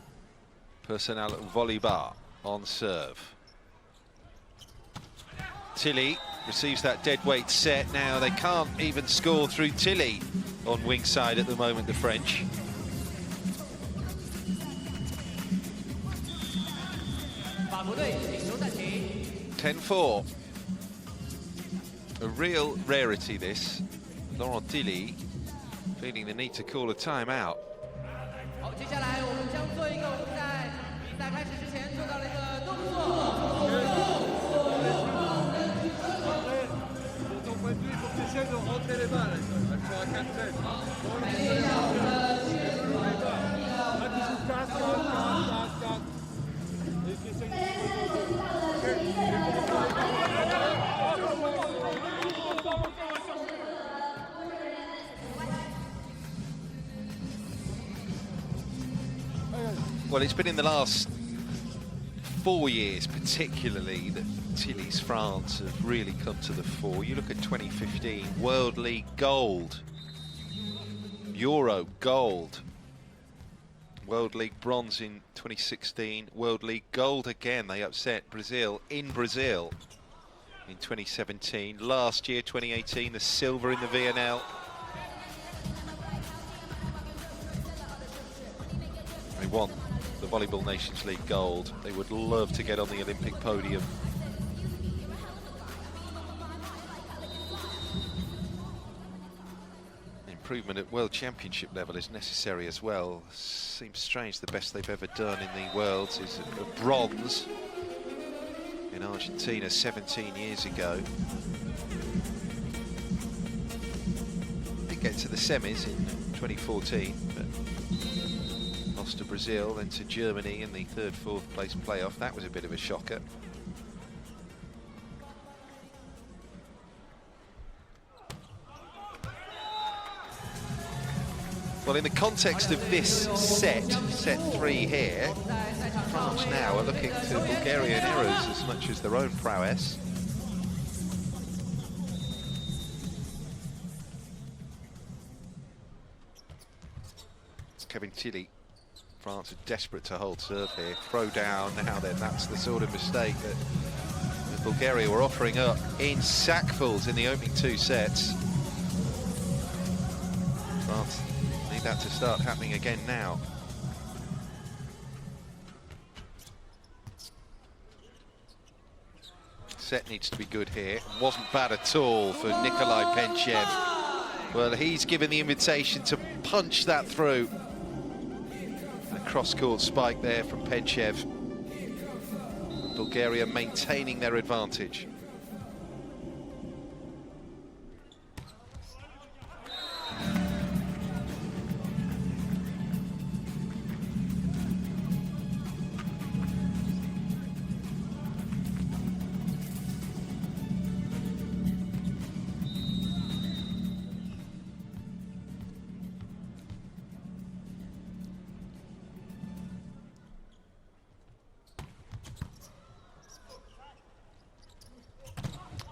Personnel Volleyball on serve. Tilly receives that deadweight set. Now they can't even score through Tilly on wing side at the moment, the French. (10-4). A real rarity, this. Laurent Tilly feeling the need to call a timeout. 接下来我们将做一个我们在比赛开始之前做到了一个动作。Well, it's been in the last 4 years, particularly, that Tilly's France have really come to the fore. You look at 2015, World League gold, Euro gold, World League bronze in 2016, World League gold again. They upset Brazil in Brazil in 2017. Last year, 2018, the silver in the VNL. They won the Volleyball Nations League gold. They would love to get on the Olympic podium. Improvement at World Championship level is necessary as well. Seems strange the best they've ever done in the Worlds is a bronze in Argentina 17 years ago. Did get to the semis in 2014, but lost to Brazil, then to Germany in the 3rd, 4th place playoff. That was a bit of a shocker. Well, in the context of this set 3 here, France now are looking to Bulgarian errors as much as their own prowess. Kevin Tilly. France are desperate to hold serve here. Throw down now then, that's the sort of mistake that Bulgaria were offering up in sackfuls in the opening 2 sets. France need that to start happening again now. Set needs to be good here. Wasn't bad at all for Nikolai Penchev. Well, he's given the invitation to punch that through. Cross-court spike there from Penchev. Bulgaria maintaining their advantage.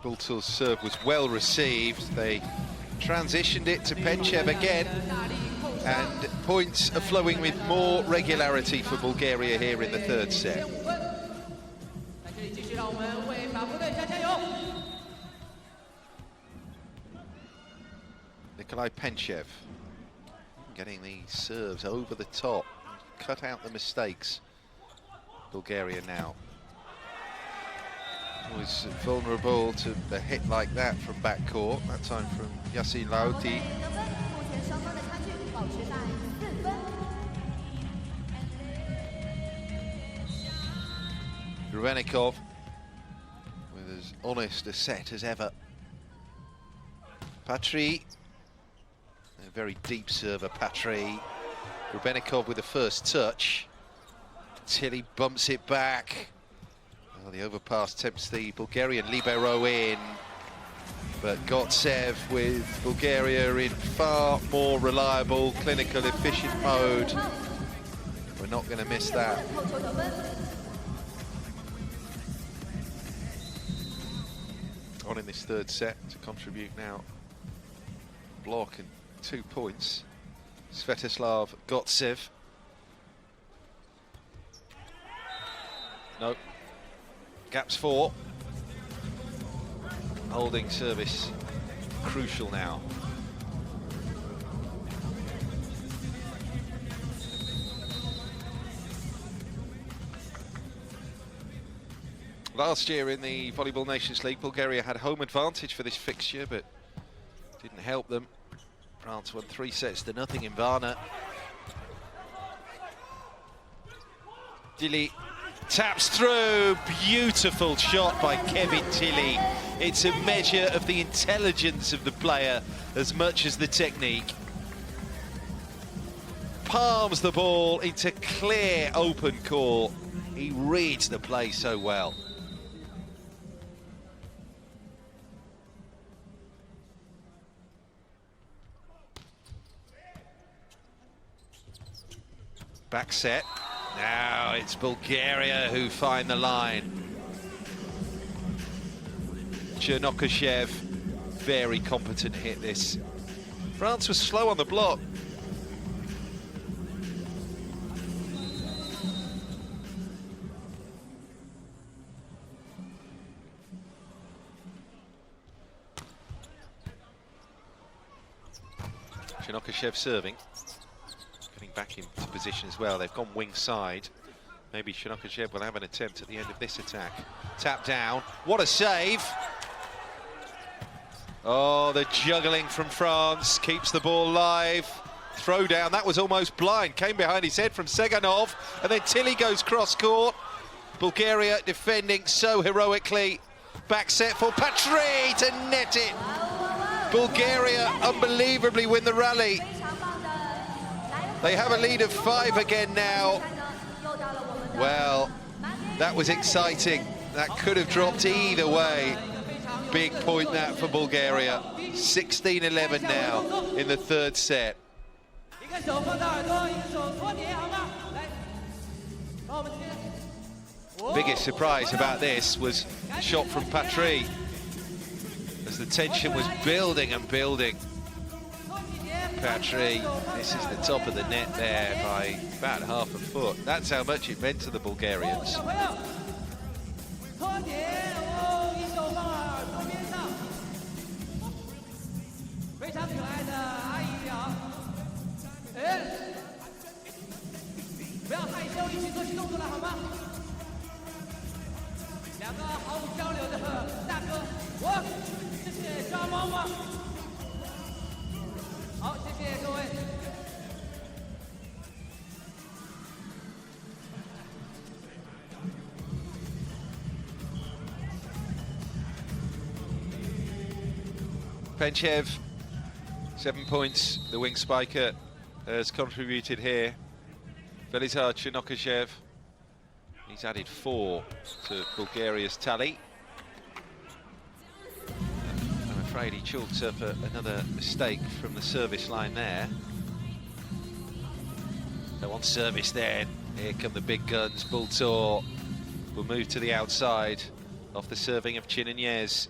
Bultor's serve was well received. They transitioned it to Penchev again, and points are flowing with more regularity for Bulgaria here in the 3rd set. Nikolai Penchev getting the serves over the top, cut out the mistakes. Bulgaria now was vulnerable to a hit like that from backcourt, that time from Yassin Lauti. 得分，目前双方的差距保持在4分。 Rubenikov with as honest a set as ever. Patry, a very deep server, Patry. Rubenikov with the first touch. Tilly bumps it back. Oh, the overpass tempts the Bulgarian libero in. But Gotsev with Bulgaria in far more reliable, clinical, efficient mode. We're not going to miss that. 扣球得分。 On in this third set to contribute now. Block and 2 points. Svetoslav Gotsev. No. Gaps 4. Holding service crucial now. Last year in the Volleyball Nations League, Bulgaria had home advantage for this fixture, but didn't help them. France won 3 sets to nothing in Varna. Tilly taps through, beautiful shot by Kevin Tilly. It's a measure of the intelligence of the player as much as the technique. Palms the ball into clear open court. He reads the play so well. Back set. Now it's Bulgaria who find the line. Chernokashev, very competent hit this. France was slow on the block. Chernokashev serving. Back into position as well. They've gone wing side. Maybe Chernokashev will have an attempt at the end of this attack. Tap down. What a save! Oh, the juggling from France keeps the ball live. Throw down. That was almost blind. Came behind his head from Seganov, and then Tilly goes cross court. Bulgaria defending so heroically. Back set for Patry to net it. Bulgaria unbelievably win the rally. They have a lead of 5 again now. Well, that was exciting. That could have dropped either way. Big point that for Bulgaria. 16-11 now in the third set. Biggest surprise about this was the shot from Patry, as the tension was building and building. Patry, this is the top of the net there by about half a foot. That's how much it meant to the Bulgarians. Penchev, 7 points, the wing spiker, has contributed here. Velizar Chernokashev, he's added 4 to Bulgaria's tally. I'm afraid he chalks up another mistake from the service line there. So on service then, here come the big guns. Bultor will move to the outside off the serving of Chinanyes.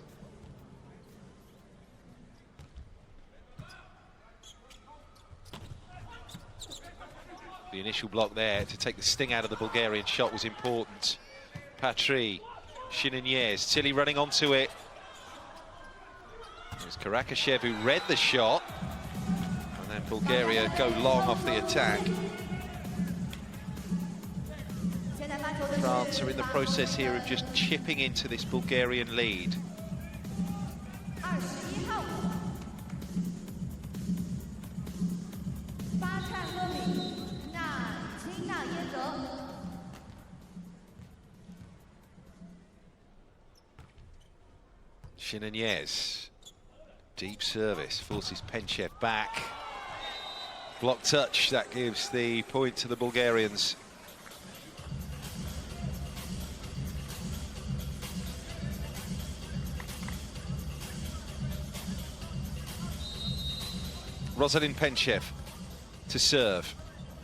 The initial block there to take the sting out of the Bulgarian shot was important. Patry, Chinanyes, Tilly running onto it. It was Karakashev who read the shot. And then Bulgaria go long off the attack. France are in the process here of just chipping into this Bulgarian lead. 21号，巴看戈米纳钦纳耶泽。 Shinanyez, deep service, forces Penchev back. Block touch, that gives the point to the Bulgarians. Rosalind Penchev to serve.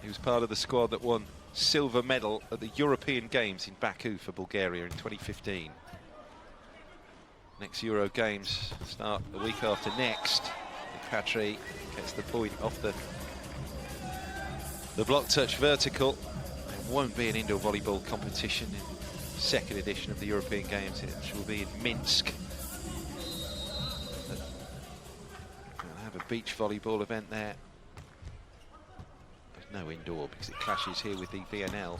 He was part of the squad that won silver medal at the European Games in Baku for Bulgaria in 2015. Next Euro Games start the week after next. And Patry gets the point off the block touch vertical. There won't be an indoor volleyball competition in the second edition of the European Games. It will be in Minsk. We'll have a beach volleyball event there. There's no indoor because it clashes here with the VNL.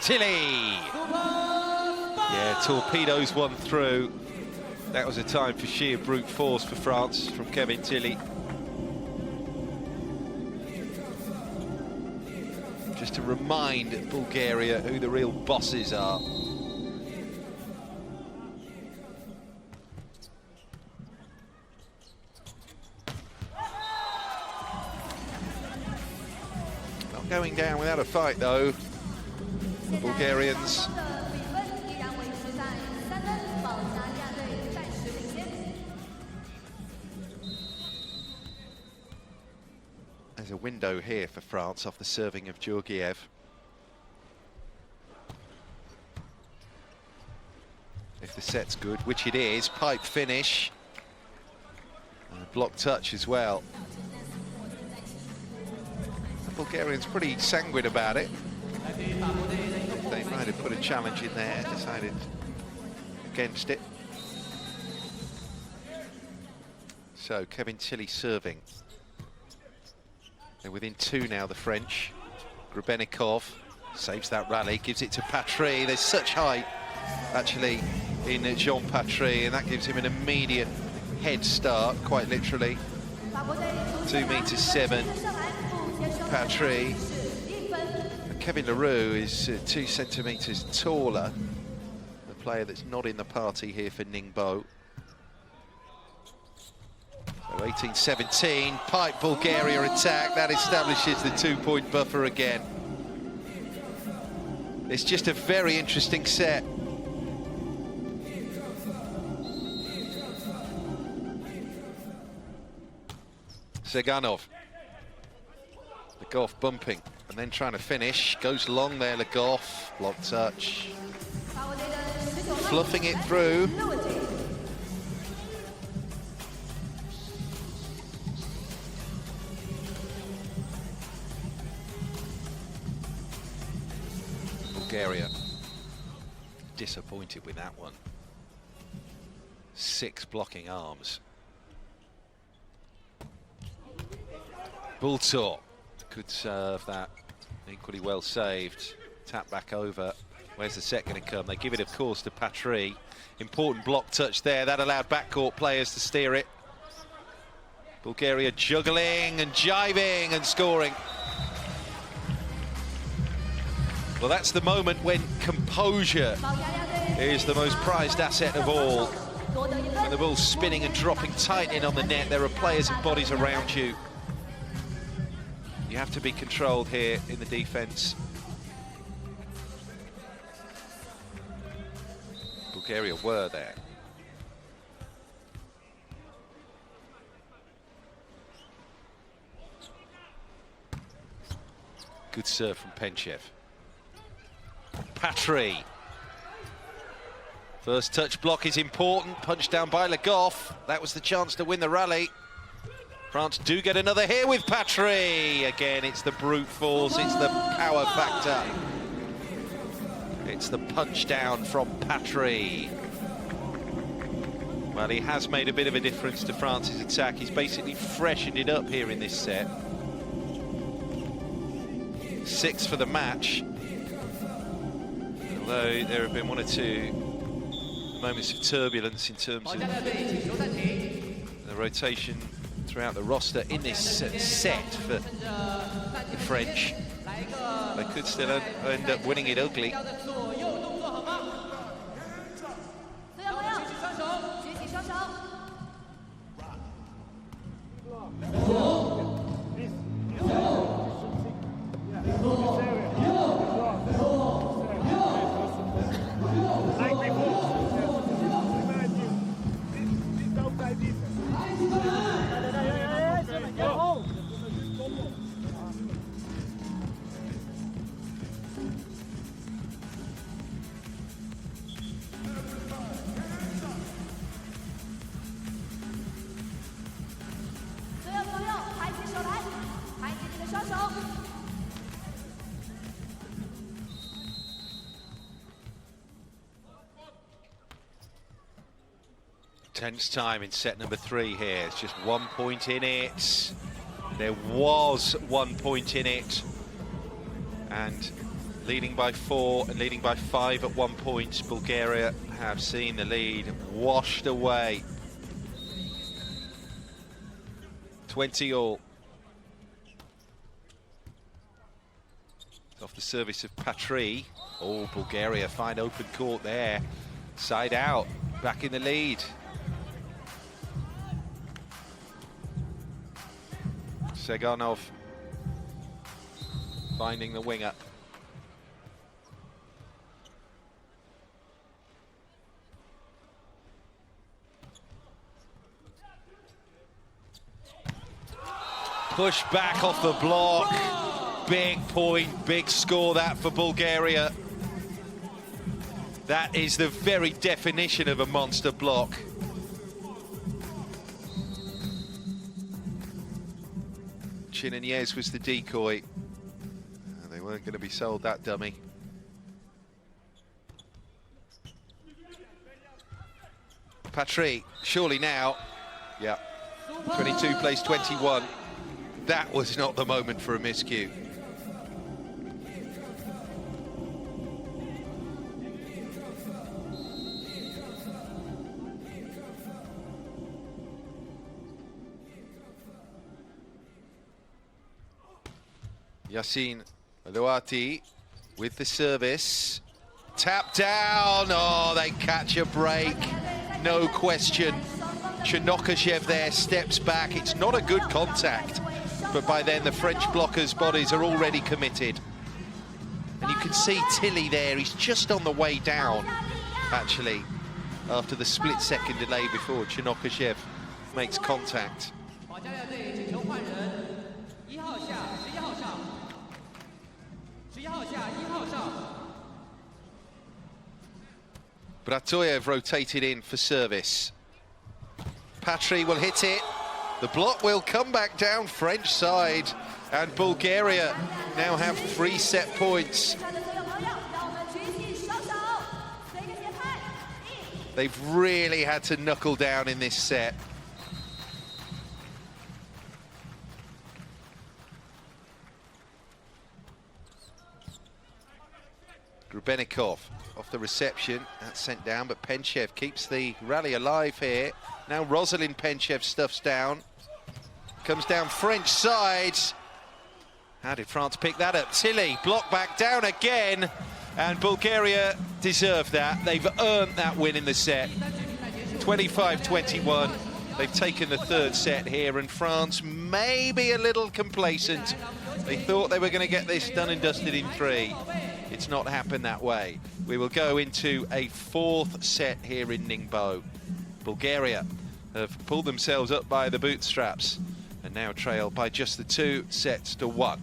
Tilly! Yeah, torpedoes one through. That was a time for sheer brute force for France from Kevin Tilly. Just to remind Bulgaria who the real bosses are. Not going down without a fight though. The Bulgarians. There's a window here for France off the serving of Georgiev. If the set's good, which it is, pipe finish. And a block touch as well. The Bulgarians pretty sanguine about it. They might have put a challenge in there, decided against it. So Kevin Tilly serving. They're within two now, the French. Grebenikov saves that rally, gives it to Patry. There's such height, actually, in Jean Patry, and that gives him an immediate head start, quite literally. 2'7". Patry. Kevin Leroux is 2 centimetres taller, the player that's not in the party here for Ningbo. So 18-17, pipe Bulgaria attack, that establishes the 2-point buffer again. It's just a very interesting set. Seganov. Legoff bumping. And then trying to finish, goes long there, Legoff, block touch. Fluffing it through. Bulgaria, disappointed with that one. 6 blocking arms. Bultor. Could serve that, equally well saved. Tap back over. Where's the set going to come? They give it, of course, to Patry. Important block touch there. That allowed backcourt players to steer it. Bulgaria juggling and jiving and scoring. Well, that's the moment when composure is the most prized asset of all. When the ball's spinning and dropping tight in on the net, there are players and bodies around you. You have to be controlled here in the defence. Bulgaria were there. Good serve from Penchev. Patry. First touch block is important. Punch down by Legoff. That was the chance to win the rally. France do get another here with Patry. Again, it's the brute force, it's the power factor. It's the punch down from Patry. Well, he has made a bit of a difference to France's attack. He's basically freshened it up here in this set. 6 for the match. Although there have been 1 or 2 moments of turbulence in terms of the rotation throughout the roster in this set for the French. They could still end up winning it ugly. Tense time in set number 3 here. It's just 1 point in it. There was 1 point in it. And leading by 4 and leading by 5 at 1 point, Bulgaria have seen the lead washed away. 20 all. Off the service of Patry. Oh, Bulgaria find open court there. Side out, back in the lead. Seganov finding the winger. Push back off the block. Big point, big score that for Bulgaria. That is the very definition of a monster block. Chinaniez was the decoy. They weren't going to be sold that dummy. Patry, surely now. Yeah, 22 plays 21. That was not the moment for a miscue. Yassine Alouati with the service. Tap down. Oh, they catch a break. No question. Chernokashev there steps back. It's not a good contact, but by then the French blockers' bodies are already committed. And you can see Tilly there. He's just on the way down, actually, after the split-second delay before Chernokashev makes contact. Bratoyev rotated in for service. Patry will hit it. The block will come back down French side, and Bulgaria now have 3 set points. They've really had to knuckle down in this set. Grubenikov off the reception, that's sent down, but Penchev keeps the rally alive here. Now Rosalind Penchev stuffs down, comes down French side. How did France pick that up? Tilly, block back down again, and Bulgaria deserve that. They've earned that win in the set. 25-21. They've taken the 3rd set here, and France may be a little complacent. They thought they were going to get this done and dusted in 3. It's not happened that way. We will go into a 4th set here in Ningbo. Bulgaria have pulled themselves up by the bootstraps and now trail by just the 2 sets to 1.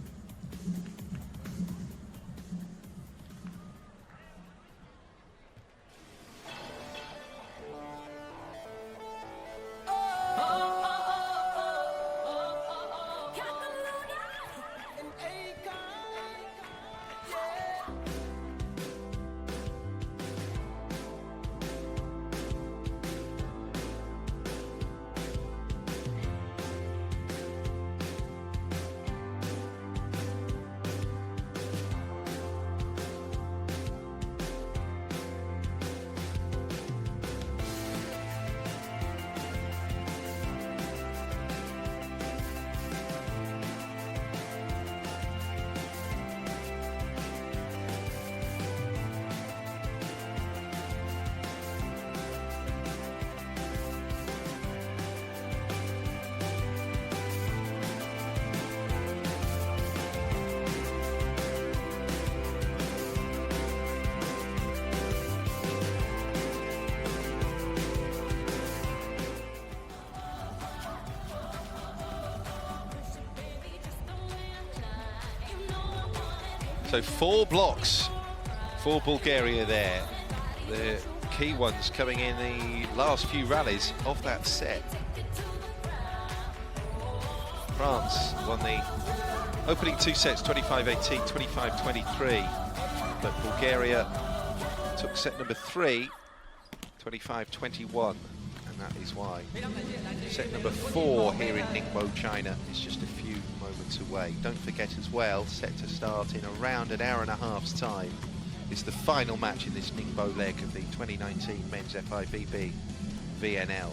So 4 blocks for Bulgaria there. The key ones coming in the last few rallies of that set. France won the opening 2 sets, 25-18, 25-23. But Bulgaria took set number 3, 25-21. And that is why set number 4 here in Ningbo, China is just a few moments away. Don't forget as well, set to start in around an hour and a half's time. It's the final match in this Ningbo leg of the 2019 Men's FIVB VNL.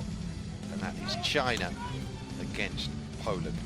And that is China against Poland.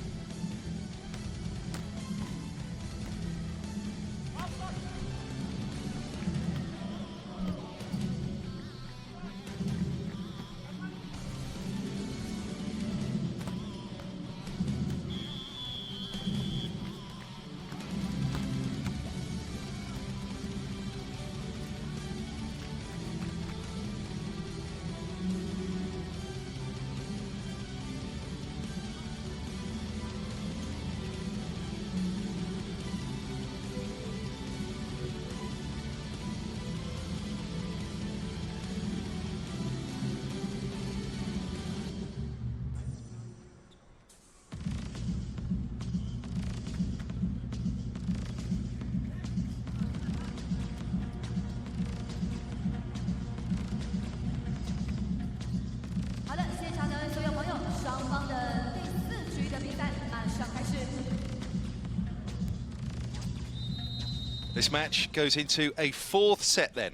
This match goes into a 4th set then.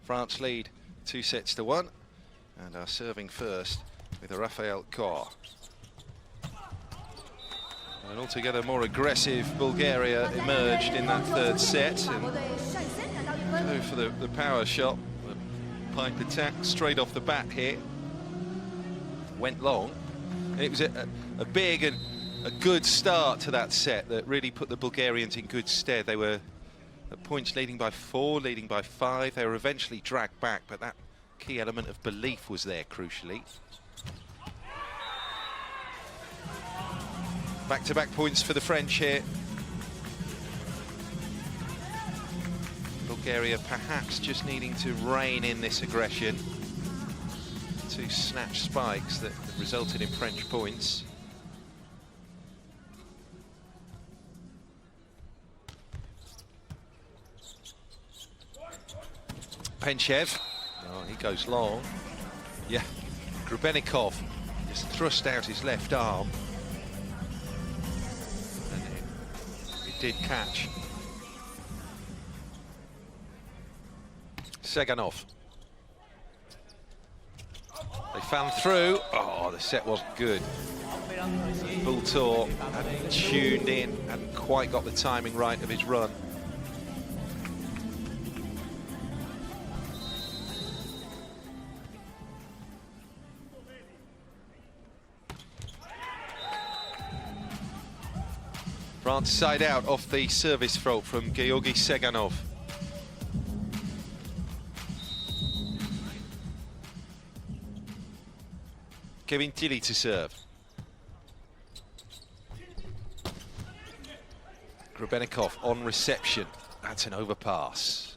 France lead 2-1, and are serving first with a Rafael Kor. An altogether more aggressive Bulgaria emerged in that 3rd set, and go for the power shot, the pipe attack straight off the bat here. Went long. It was a big and a good start to that set that really put the Bulgarians in good stead. They were at points leading by 4, leading by 5. They were eventually dragged back, but that key element of belief was there, crucially. Back-to-back points for the French here. Bulgaria perhaps just needing to rein in this aggression. 2 snatch spikes that resulted in French points. Penchev, oh, he goes long. Yeah, Grubenikov just thrust out his left arm. And it did catch. Seganov. They found through. Oh, the set wasn't good. Bultor hadn't tuned in, hadn't quite got the timing right of his run. France side out off the service throw from Georgi Seganov. Kevin Tilly to serve. Grubenikov on reception. That's an overpass.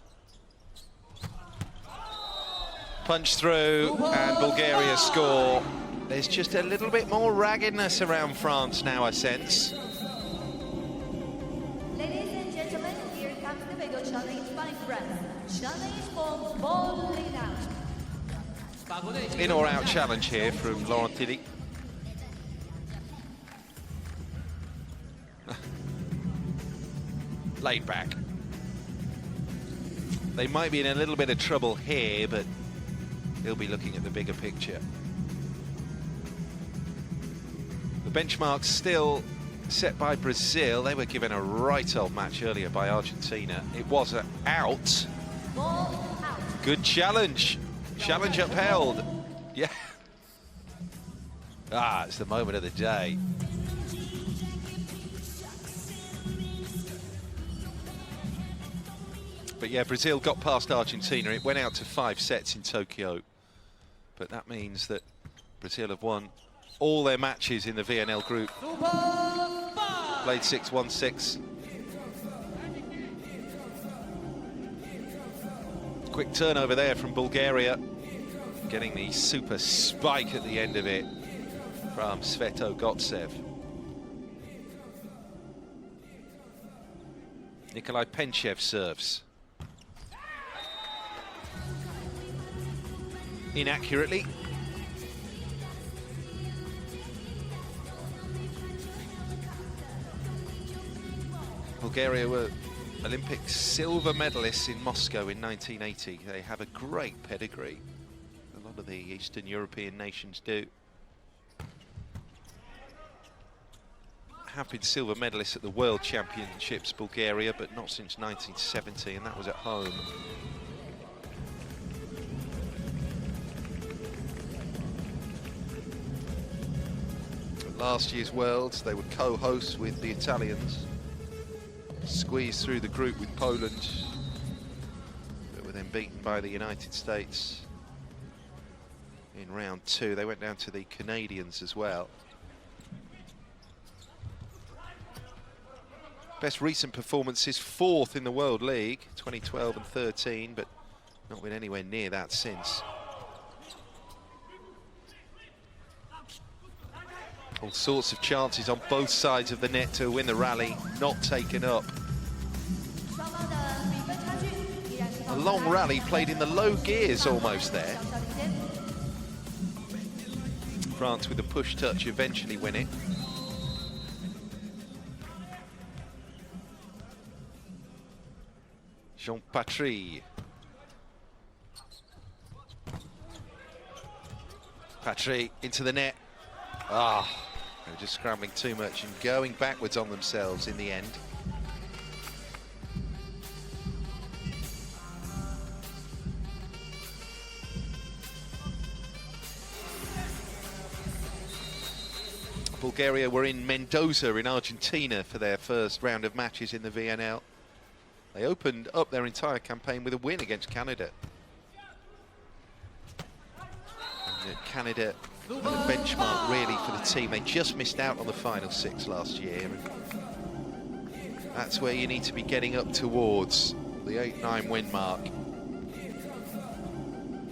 Punch through and Bulgaria score. There's just a little bit more raggedness around France now, I sense. Ladies and gentlemen, here comes the video challenge by France. Challenge for ball lead out. In or out challenge here from Laurent Tilly. Laid back. They might be in a little bit of trouble here, but he'll be looking at the bigger picture. The benchmark's still set by Brazil. They were given a right old match earlier by Argentina. It was an out. Ball out. Good challenge. Challenge upheld. Yeah. Ah, it's the moment of the day. But yeah, Brazil got past Argentina. It went out to 5 sets in Tokyo. But that means that Brazil have won all their matches in the VNL group. Played 6-1-6. Quick turnover there from Bulgaria, getting the super spike at the end of it from Sveto Gotsev. Nikolai Penchev serves. Inaccurately. Bulgaria were Olympic silver medalists in Moscow in 1980. They have a great pedigree. A lot of the Eastern European nations do. Have been silver medalists at the World Championships, Bulgaria, but not since 1970, and that was at home. At last year's Worlds, they were co-hosts with the Italians. Squeezed through the group with Poland, but were then beaten by the United States in round 2. They went down to the Canadians as well. Best recent performance is 4th in the World League, 2012 and 13, but not been anywhere near that since. All sorts of chances on both sides of the net to win the rally, not taken up. A long rally played in the low gears almost there. France with a push touch eventually win it. Jean Patry. Patry into the net. Ah, they were just scrambling too much and going backwards on themselves in the end. Bulgaria were in Mendoza in Argentina for their first round of matches in the VNL. They opened up their entire campaign with a win against Canada. And Canada are the benchmark really for the team. They just missed out on the final 6 last year. And that's where you need to be getting up towards the 8-9 win mark.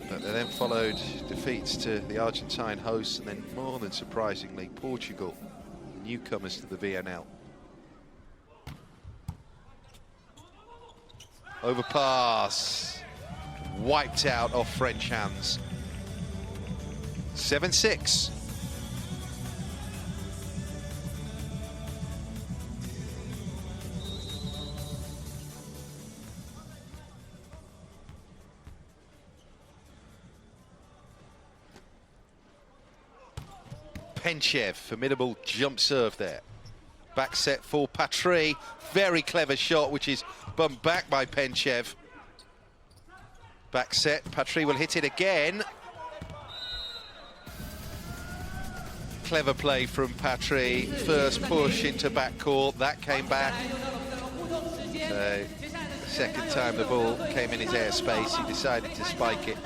But they then followed defeats to the Argentine hosts and then, more than surprisingly, Portugal, newcomers to the VNL. Overpass, wiped out off French hands. 7-6. Penchev, formidable jump serve there. Back set for Patry. Very clever shot, which is bumped back by Penchev. Back set, Patry will hit it again. Clever play from Patry. First push into backcourt, that came back. So, second time the ball came in his airspace, he decided to spike it.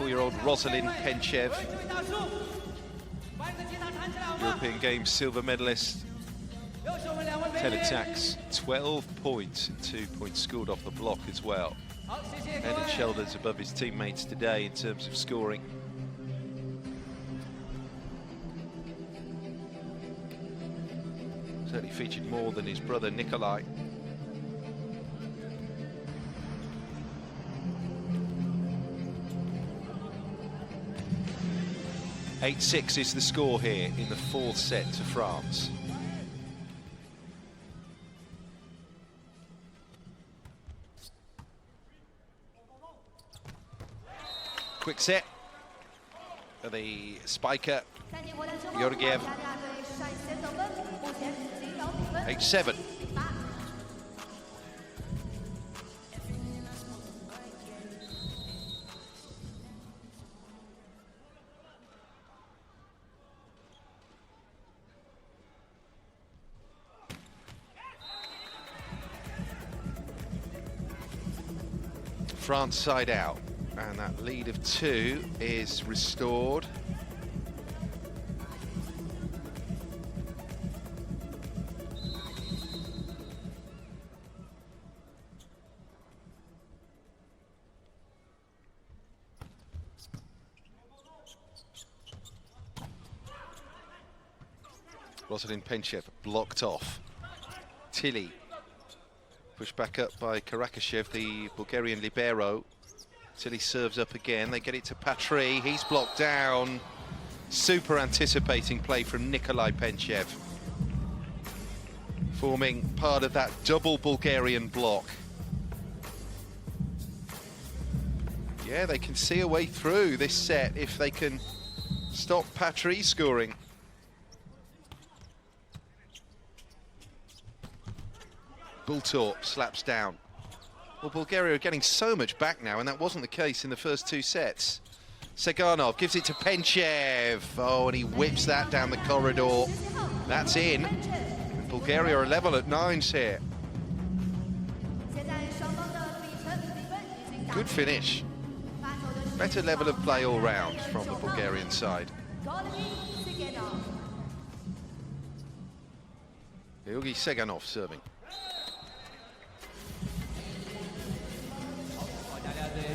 Year-old Rosalind Penchev, European Games silver medalist, 10 attacks, 12 points and 2 points scored off the block as well. Head and shoulders above his teammates today in terms of scoring. Certainly featured more than his brother Nikolai. 8-6 is the score here in the 4th set to France. Quick set. the spiker, 3点过单之后， Georgiev 加利亚队率先得分，目前仅有比分 8-7. 8。 France side out, and that lead of 2 is restored. Rosalind Penchev blocked off. Tilly pushed back up by Karakashev, the Bulgarian libero. Tilly serves up again. They get it to Patry. He's blocked down. Super anticipating play from Nikolai Penchev, forming part of that double Bulgarian block. Yeah, they can see a way through this set if they can stop Patry scoring. Bultorp slaps down. Well, Bulgaria are getting so much back now, and that wasn't the case in the first 2 sets. Seganov gives it to Penchev. Oh, and he whips that down the corridor. That's in. And Bulgaria are level at 9s here. Good finish. Better level of play all round from the Bulgarian side. Georgi Seganov serving.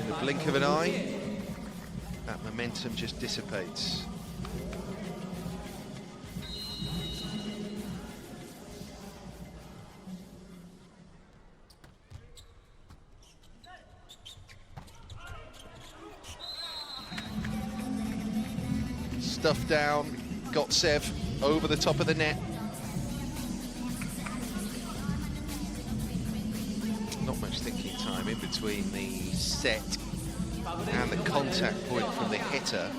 In the blink of an eye, that momentum just dissipates. Stuff down, Gotsev over the top of the net. Not much thinking time in between the set and the contact point from the hitter.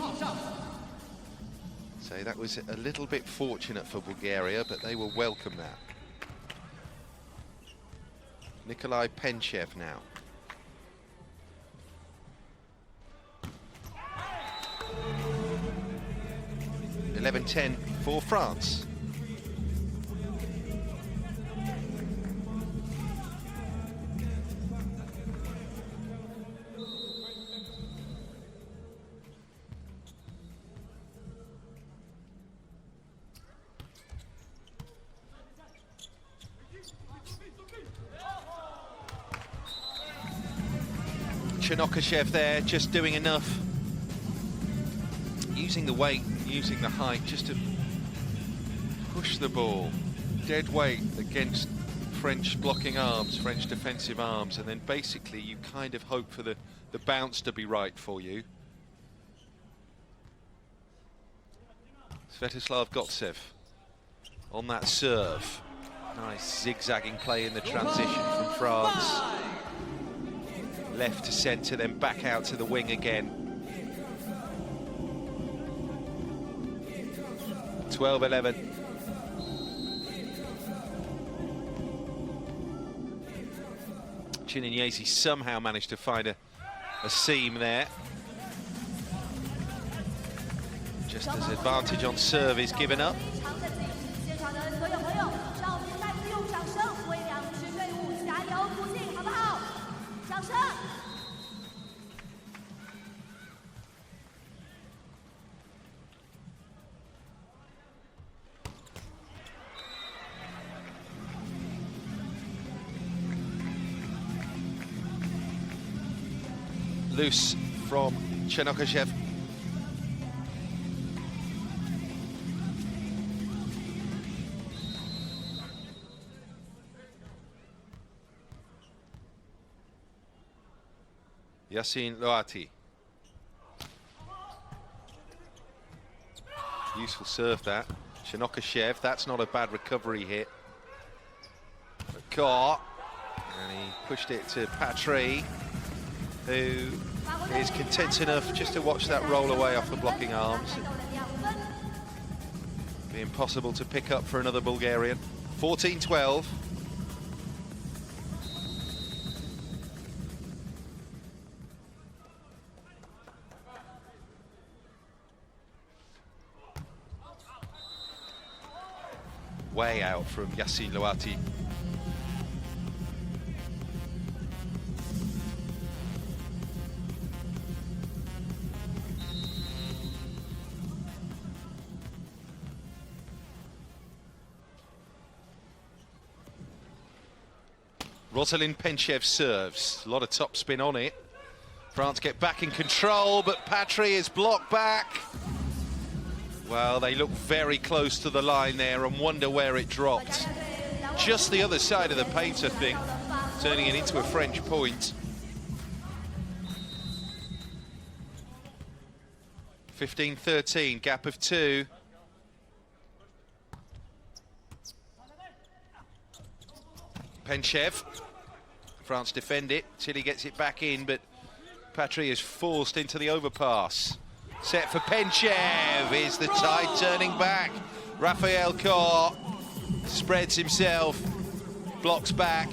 So that was a little bit fortunate for Bulgaria, but they will welcome that. Nikolai Penchev now. (11-10) for France. Chernokachev there, just doing enough. Using the weight, using the height, just to push the ball. Dead weight against French blocking arms, French defensive arms, and then basically you kind of hope for the bounce to be right for you. Svetoslav Gotsev on that serve. Nice zigzagging play in the transition from France. Left to centre, then back out to the wing again. 12-11. Chininyesi somehow managed to find a seam there. Just as advantage on serve is given up. Loose from Chernokachev. Yassin Loati. Useful serve that. Chernokachev, that's not a bad recovery hit. But caught. And he pushed it to Patry, who is content enough just to watch that roll away off the blocking arms. Be impossible to pick up for another Bulgarian. 14-12. Way out from Yassin Louati. Rosalind Penchev serves. A lot of topspin on it. France get back in control, but Patry is blocked back. Well, they look very close to the line there and wonder where it dropped. Just the other side of the paint, I think, turning it into a French point. 15-13, gap of 2. Penchev. France defend it. Tilly gets it back in, but Patry is forced into the overpass. Set for Penchev. Is the tide turning back? Raphael Kor spreads himself, blocks back.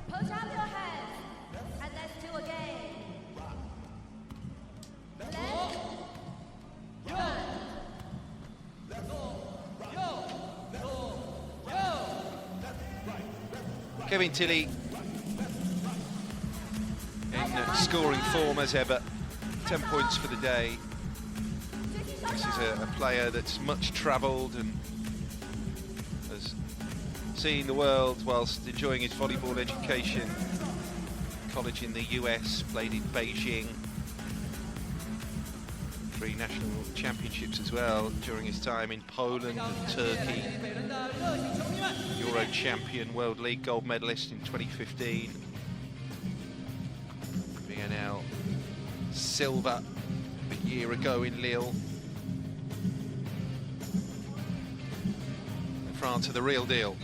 Put up your hands and let's do a game. Kevin Tilly in scoring form as ever. 10 points for the day. This is a player that's much travelled and has seen the world whilst enjoying his volleyball education. College in the US, played in Beijing. 3 national championships as well during his time in Poland and Turkey. Euro champion, World League gold medalist in 2015. VNL silver a year ago in Lille. And France are the real deal.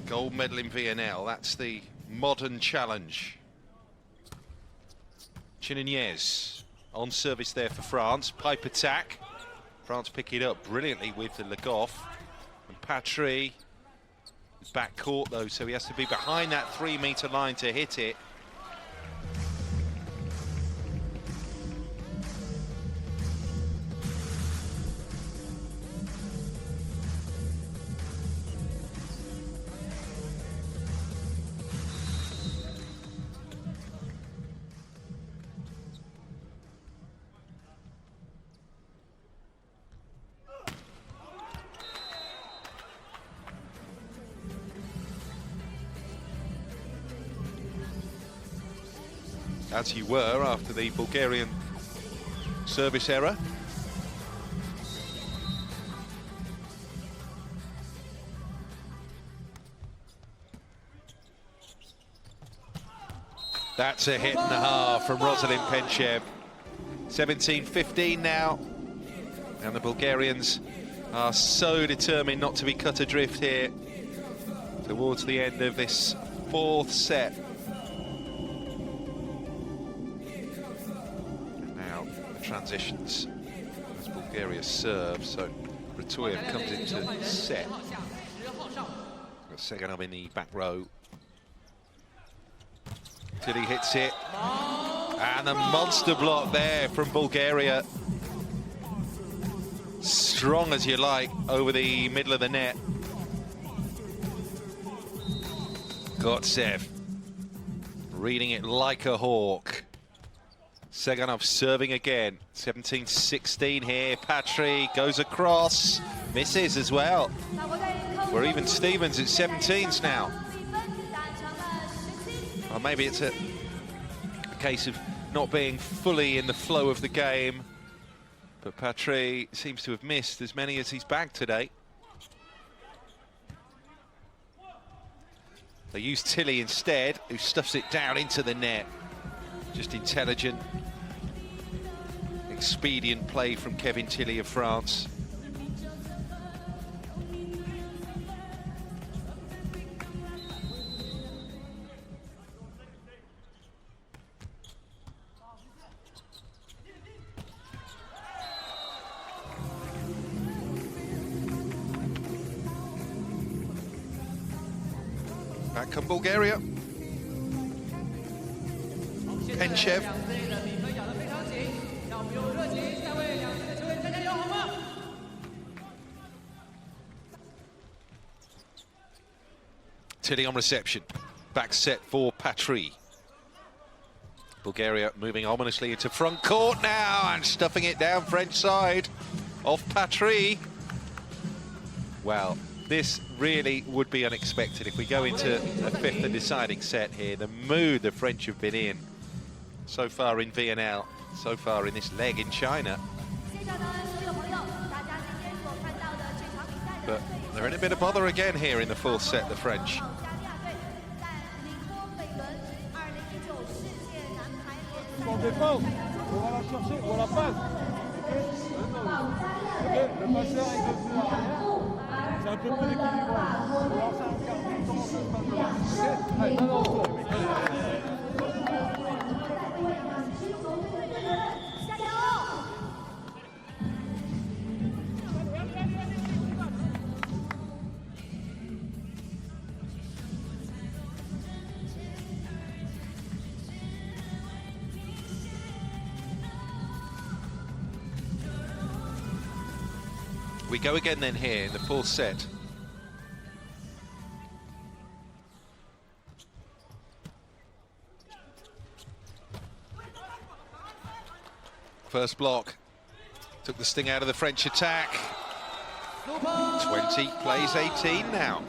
Gold medal in VNL, that's the modern challenge. Chinagnes on service there for France. Pipe attack. France pick it up brilliantly with the Legoff. And Patry is back court though, so he has to be behind that 3-meter line to hit it. As you were after the Bulgarian service error. That's a hit and a half from Rosalind Penchev. 17-15 now. And the Bulgarians are so determined not to be cut adrift here towards the end of this 4th set. Transitions as Bulgaria serves, so Ratuyev comes into set. Got Seganov in the back row. Tilly hits it, and a monster block there from Bulgaria. Strong as you like over the middle of the net. Gotsev reading it like a hawk. Seganov serving again. 17-16 here. Patry goes across, misses as well. We're even Stevens at 17s now. Or maybe it's a case of not being fully in the flow of the game. But Patry seems to have missed as many as he's bagged today. They use Tilly instead, who stuffs it down into the net. Just intelligent, expedient play from Kevin Tilly of France. Back come Bulgaria. Penchev. Tilly on reception. Back set for Patry. Bulgaria moving ominously into front court now and stuffing it down French side off Patry. Well, this really would be unexpected if we go into a fifth and deciding set here. The mood the French have been in so far in VNL, so far in this leg in China. But they're in a bit of bother again here in the fourth set, the French. On défense, on va la chercher, on la passe. Ok, le passeur avec le pied arrière, c'est un peu plus équilibré. On va lancer un quart, comment ça se passe de là. Ok, allez, maintenant on tourne. We go again then here in the fourth set. First block took the sting out of the French attack. 20 plays 18 now.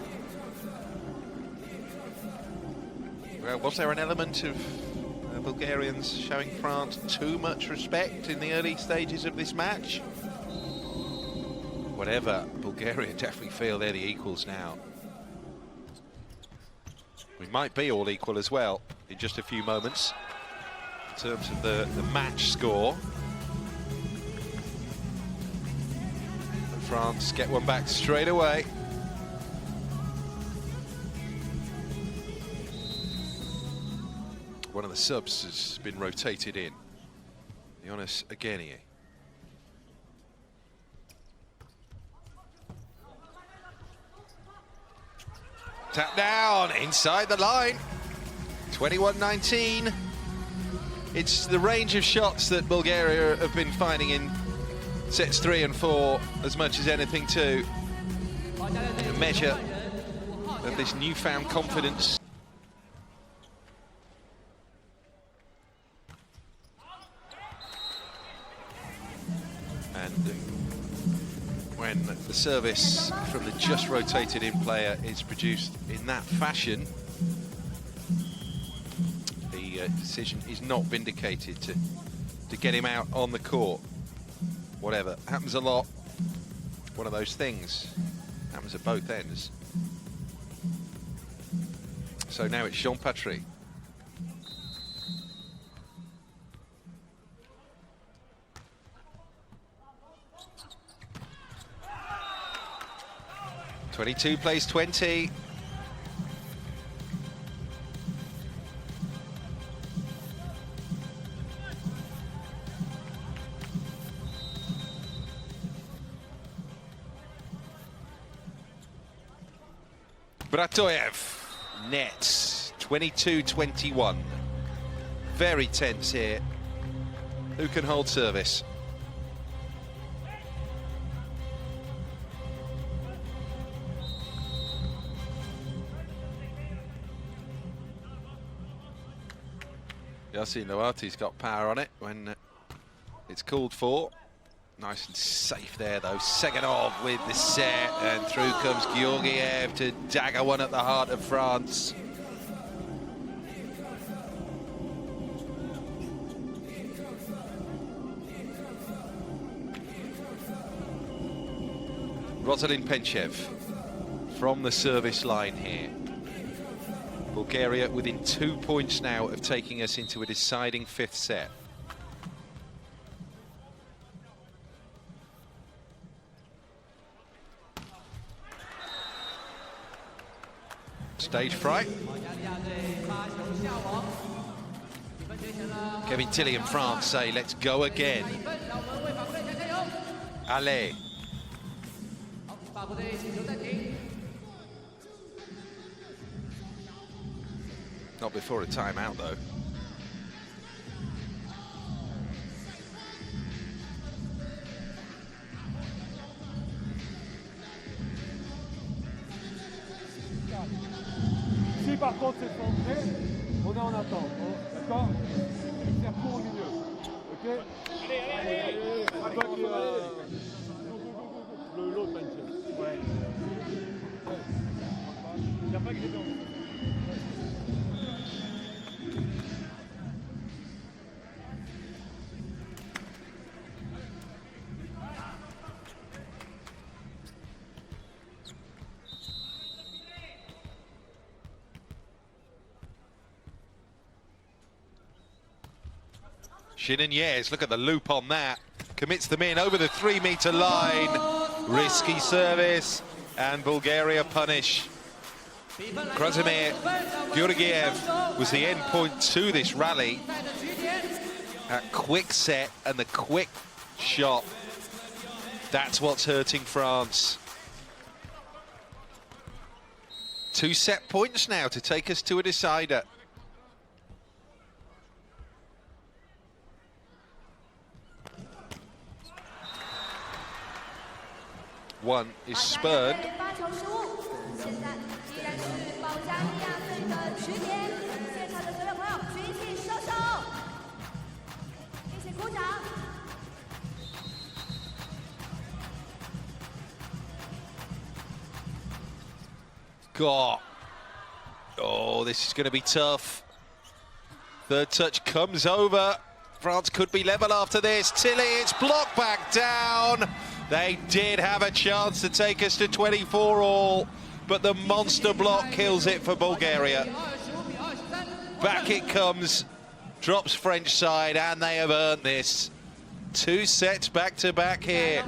Well, was there an element of Bulgarians showing France too much respect in the early stages of this match? Whatever, Bulgaria definitely feel they're the equals now. We might be all equal as well in just a few moments in terms of the match score. And France get one back straight away. One of the subs has been rotated in. Jonas Agenie. Tap down, inside the line. 21-19. It's the range of shots that Bulgaria have been finding in sets 3 and 4 as much as anything too. A measure of this newfound confidence. And when the service from the just rotated in player is produced in that fashion, the decision is not vindicated to get him out on the court. Whatever, happens a lot. One of those things happens at both ends. So now it's Jean Patry. (22 plays 20). Bratoyev nets 22-21. Very tense here. Who can hold service? Yassine Noati's got power on it when it's called for. Nice and safe there though. Seganov with the set, and through comes Georgiev to dagger one at the heart of France. Rosalind Penchev from the service line here. Bulgaria within 2 points now of taking us into a deciding 5th set. Stage fright. Kevin Tilly and France say, let's go again. Allez. Not before a timeout, though. Si par contre c'est centré, on est en attente, d'accord? C'est court au milieu, ok? Allez. L'autre maintien. Ouais. Il n'y a pas que des dents. Yes, look at the loop on that. Commits them in over the 3-meter line. Risky service, and Bulgaria punish. Krasimir Georgiev was the end point to this rally. That quick set and the quick shot, that's what's hurting France. 2 set points now to take us to a decider. One is spurned. God. Oh, this is going to be tough. Third touch comes over. France could be level after this. Tilly, it's blocked back down. They did have a chance to take us to 24 all, but the monster block kills it for Bulgaria. Back it comes, drops French side, and they have earned this. 2 sets back-to-back here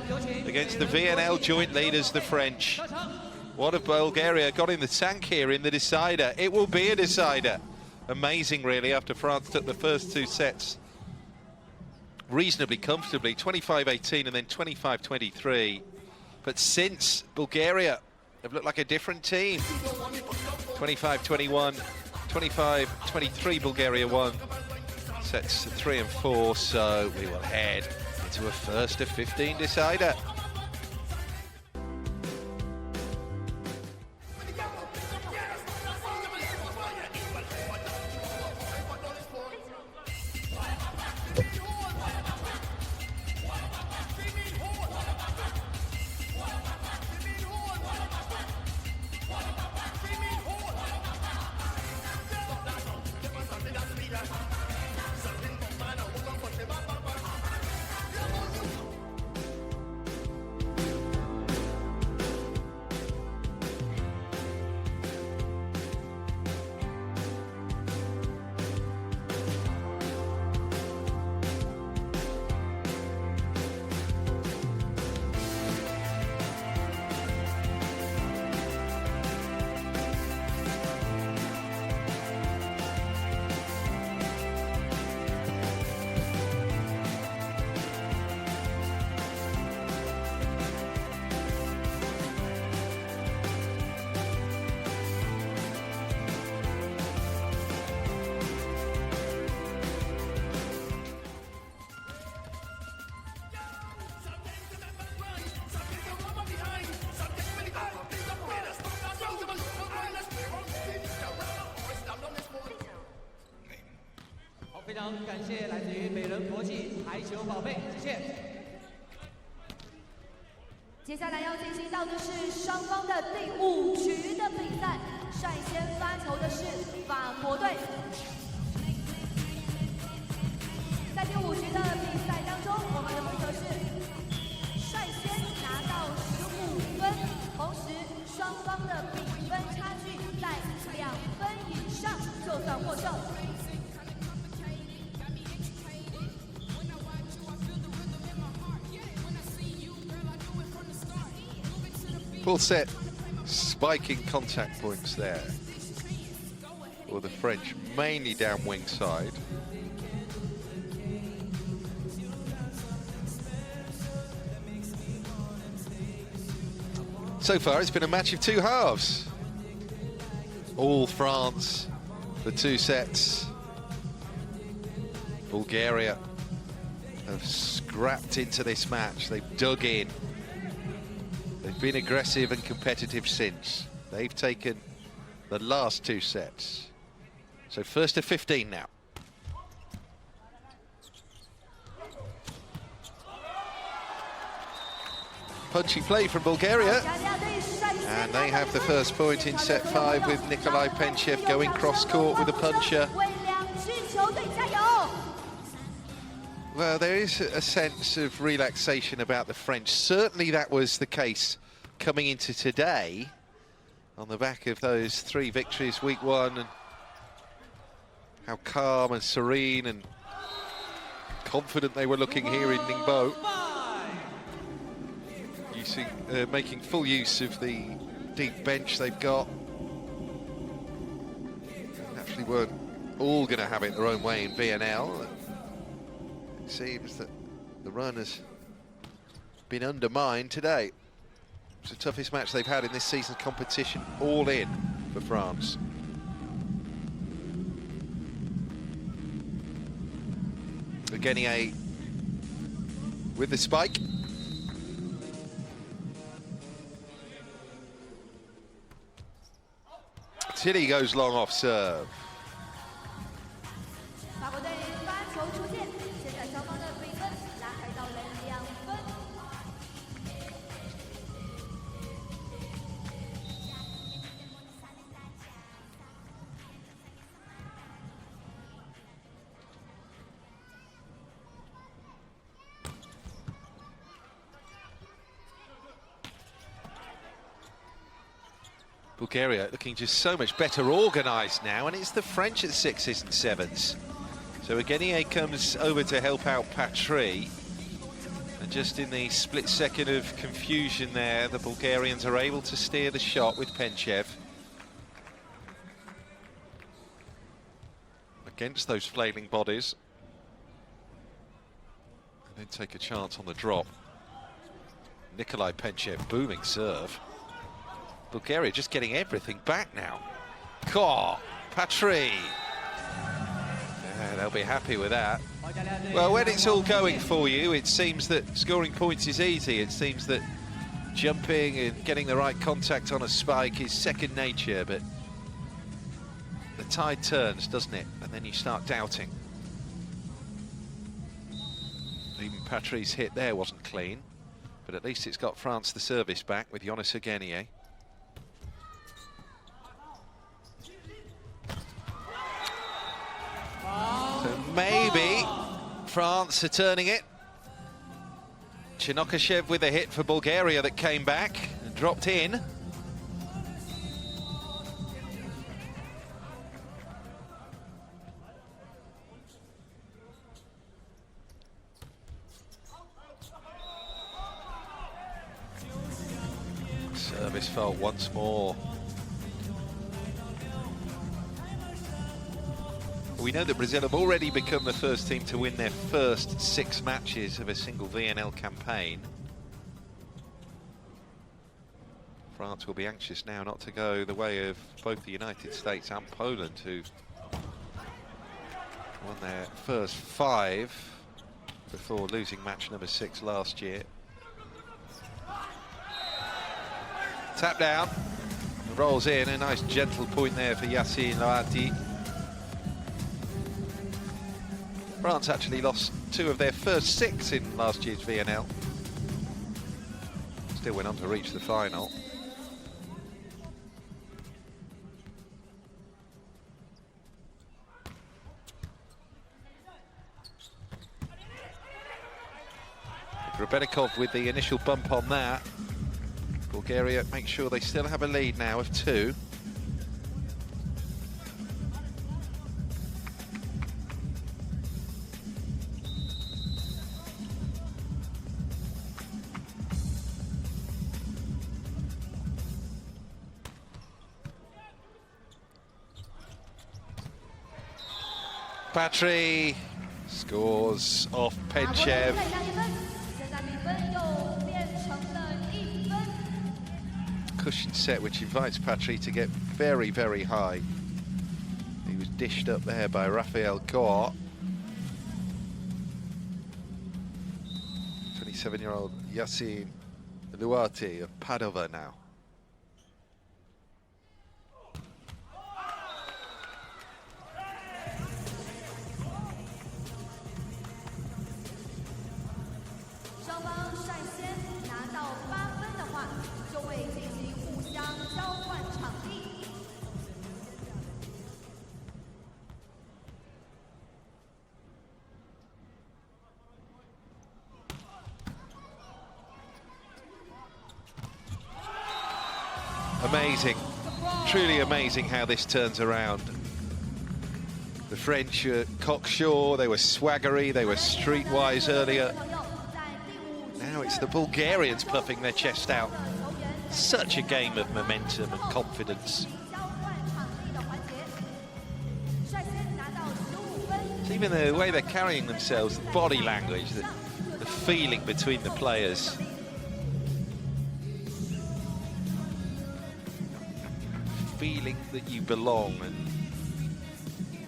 against the VNL joint leaders, the French. What have Bulgaria got in the tank here in the decider? It will be a decider. Amazing, really, after France took the first 2 sets reasonably comfortably, 25-18 and then 25-23. But since, Bulgaria have looked like a different team. 25-21, 25-23 Bulgaria won. Sets 3 and 4, so we will head into a first of 15 decider.接下来要进行到的是双方的第5局的比赛，率先发球的是法国队。在第5局的比赛当中，我们的规则是率先拿到15分，同时双方的比分差距在2分以上。就算获胜。 Full set spiking contact points there for the French, mainly down wing side. So far it's been a match of two halves. All France for 2 sets. Bulgaria have scrapped into this match. They've dug in. They've been aggressive and competitive since. They've taken the last 2 sets. So first to 15 now. Punchy play from Bulgaria. And they have the first point in set 5 with Nikolai Penchev going cross-court with a puncher. Well, there is a sense of relaxation about the French. Certainly that was the case coming into today on the back of those 3 victories week 1, and how calm and serene and confident they were looking here in Ningbo. Making full use of the deep bench they've got. They actually weren't all going to have it their own way in VNL. It seems that the run has been undermined today. It's the toughest match they've had in this season's competition, all in for France. Guenier with the spike. Tilly goes long off serve. 法国队发球出界，现在双方的比分拉开到了2分。Bulgaria looking just so much better organised now, and it's the French at 6s and 7s. So Guenier comes over to help out Patry, and just in the split second of confusion there, the Bulgarians are able to steer the shot with Penchev against those flailing bodies, and then take a chance on the drop. Nikolai Penchev, booming serve. Bulgaria just getting everything back now. Patry. Yeah, they'll be happy with that. Well, when it's all going for you, it seems that scoring points is easy. It seems that jumping and getting the right contact on a spike is second nature, but the tide turns, doesn't it? And then you start doubting. Even Patry's hit there wasn't clean, but at least it's got France the service back with Jonas Guenier. So maybe France are turning it. Chinokachev with a hit for Bulgaria that came back and dropped in. Service fault once more. We know that Brazil have already become the first team to win their first 6 matches of a single VNL campaign. France will be anxious now not to go the way of both the United States and Poland, who won their first 5 before losing match number 6 last year. Tap down, rolls in, a nice gentle point there for Yassine Loati. France actually lost 2 of their first 6 in last year's VNL. Still went on to reach the final. Rubenikov with the initial bump on that. Bulgaria make sure they still have a lead now of 2. Patry scores off Penchev. 现在比分又变成了1分。 Cushion set, which invites Patry to get very, very high. He was dished up there by Rafael Coa. 27-year-old Yasin Luarte of Padova now. Amazing, truly amazing how this turns around. The French were cocksure, they were swaggery, they were streetwise earlier. Now it's the Bulgarians puffing their chest out. Such a game of momentum and confidence. Even the way they're carrying themselves, the body language, the feeling between the players. Feeling that you belong and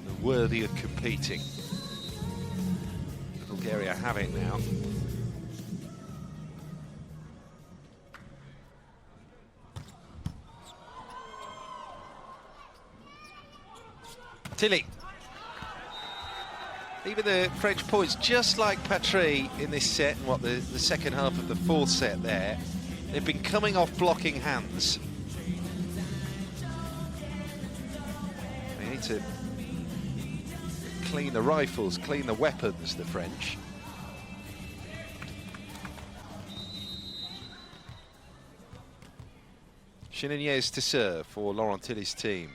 are worthy of competing. Bulgaria have it now. Tilly. Even the French points, just like Patry in this set and what the second half of the fourth set there, they've been coming off blocking hands. They need to clean the rifles, clean the weapons, the French. Chinagniez to serve for Laurent Tilly's team.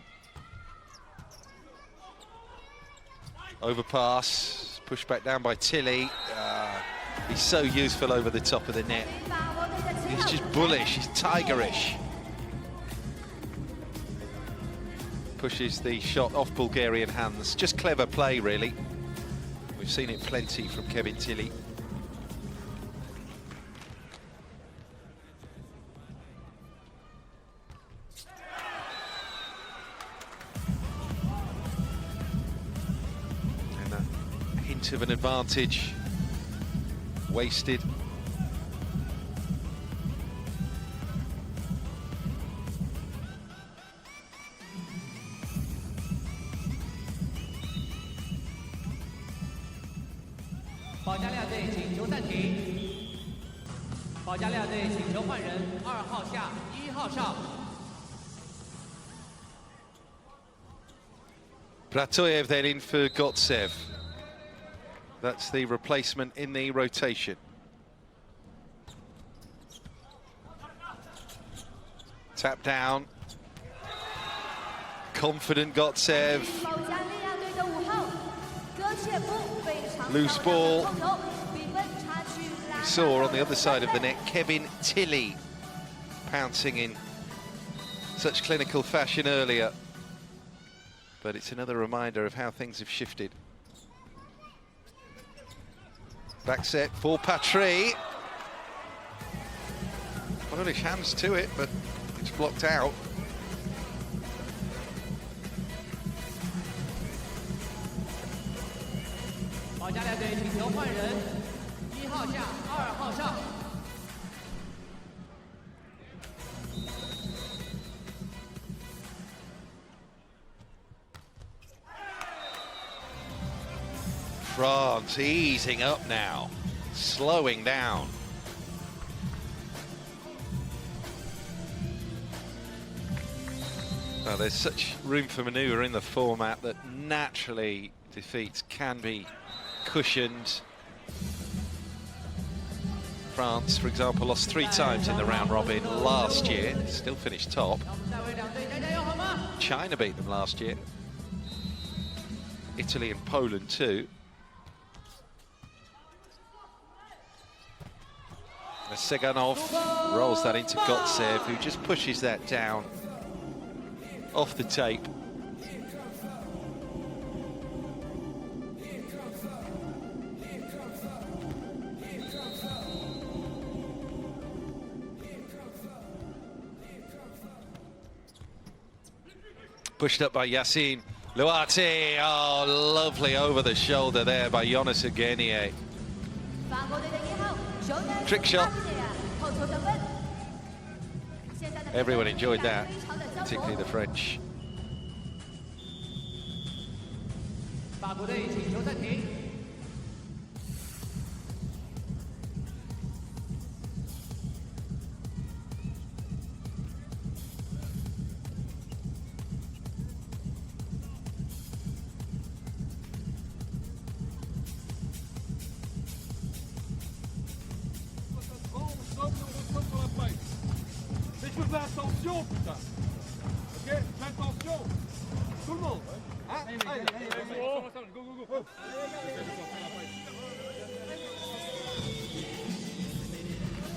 Overpass, pushed back down by Tilly. He's so useful over the top of the net. He's just bullish, he's tigerish. Pushes the shot off Bulgarian hands. Just clever play, really. We've seen it plenty from Kevin Tilly. Of an advantage wasted. Bratoyev then in for Gotsev. That's the replacement in the rotation. Tap down. Confident Gotsev. Loose ball. We saw on the other side of the net Kevin Tilly pouncing in such clinical fashion earlier. But it's another reminder of how things have shifted. Back set for Patry. Polish hands to it, but it's blocked out. France easing up now, slowing down. Well, there's such room for manoeuvre in the format that naturally defeats can be cushioned. France, for example, lost 3 times in the round robin last year, still finished top. China beat them last year. Italy and Poland too. Seganov rolls that into Gotsev, who just pushes that down off the tape. Pushed up by Yassine Louati. Oh, lovely over the shoulder there by Jonas Agenier. Trick shot. Everyone enjoyed that, particularly the French. 法国队请求暂停。Mais je fais attention, putain. Ok, fais attention. Tout le monde. Hein? Allez, go, go, go.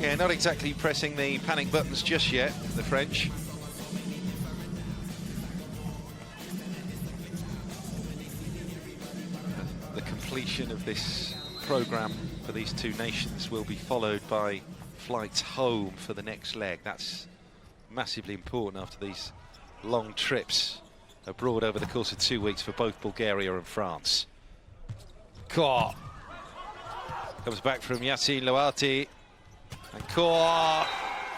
Yeah, not exactly pressing the panic buttons just yet, the French. The completion of this programme for these two nations will be followed by flights home for the next leg. That's massively important after these long trips abroad over the course of 2 weeks for both Bulgaria and France. Kaur comes back from Yassine Louati, and Kaur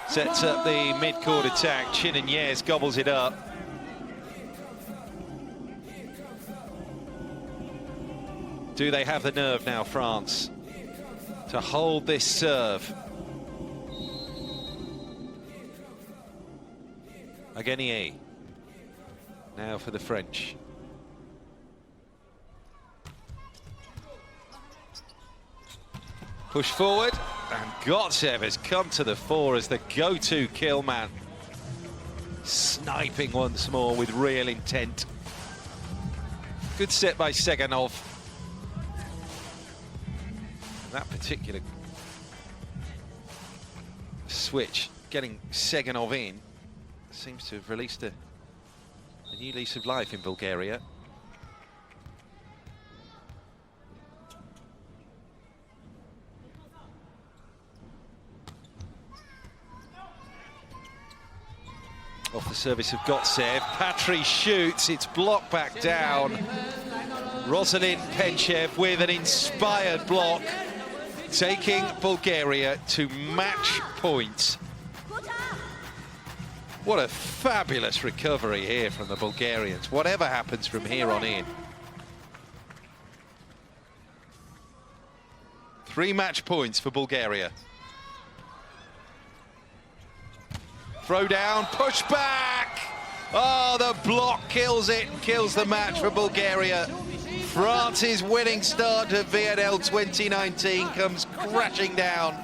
sets up the mid-court attack. Chin and Yes gobbles it up. Do they have the nerve now, France, to hold this serve? Agenier now for the French. Push forward, and Gotsev has come to the fore as the go-to kill man. Sniping once more with real intent. Good set by Seganov. That particular switch, getting Seganov in, seems to have released a new lease of life in Bulgaria. Off the service of Gotsev, Patry shoots, it's blocked back down. Rosalind Penchev with an inspired block, taking Bulgaria to match point. What a fabulous recovery here from the Bulgarians, whatever happens from here on in. 3 match points for Bulgaria. Throw down, push back! Oh, the block kills it, kills the match for Bulgaria. France's winning start to VNL 2019 comes crashing down.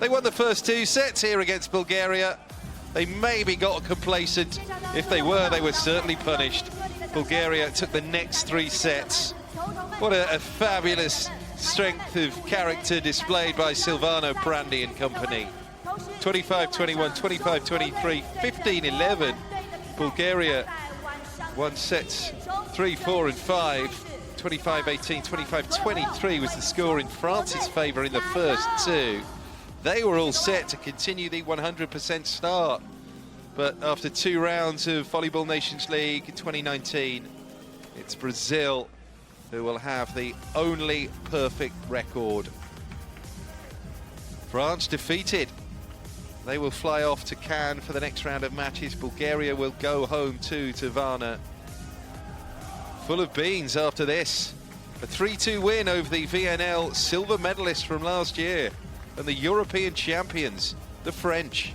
They won the first 2 sets here against Bulgaria. They maybe got complacent. If they were certainly punished. Bulgaria took the next 3 sets. What a fabulous strength of character displayed by Silvano Prandi and company. 25-21, 25-23, 15-11. Bulgaria won sets 3, 4 and 5. 25-18, 25-23 was the score in France's favour in the first 2. They were all set to continue the 100% start. But after 2 rounds of Volleyball Nations League 2019, it's Brazil who will have the only perfect record. France defeated. They will fly off to Cannes for the next round of matches. Bulgaria will go home to Varna. Full of beans after this. A 3-2 win over the VNL silver medalists from last year and the European champions, the French.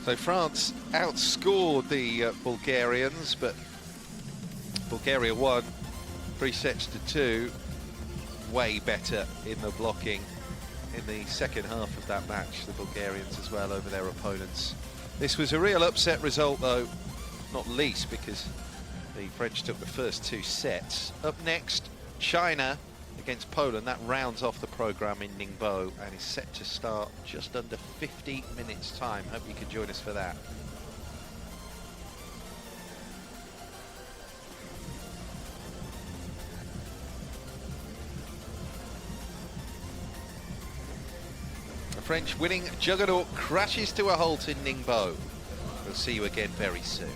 So France outscored the Bulgarians, but Bulgaria won 3-2. Way better in the blocking in the second half of that match, the Bulgarians as well, over their opponents. This was a real upset result though, not least because the French took the first 2 sets. Up next, China against Poland. That rounds off the programme in Ningbo and is set to start just under 50 minutes time. Hope you can join us for that. The French winning juggernaut crashes to a halt in Ningbo. We'll see you again very soon.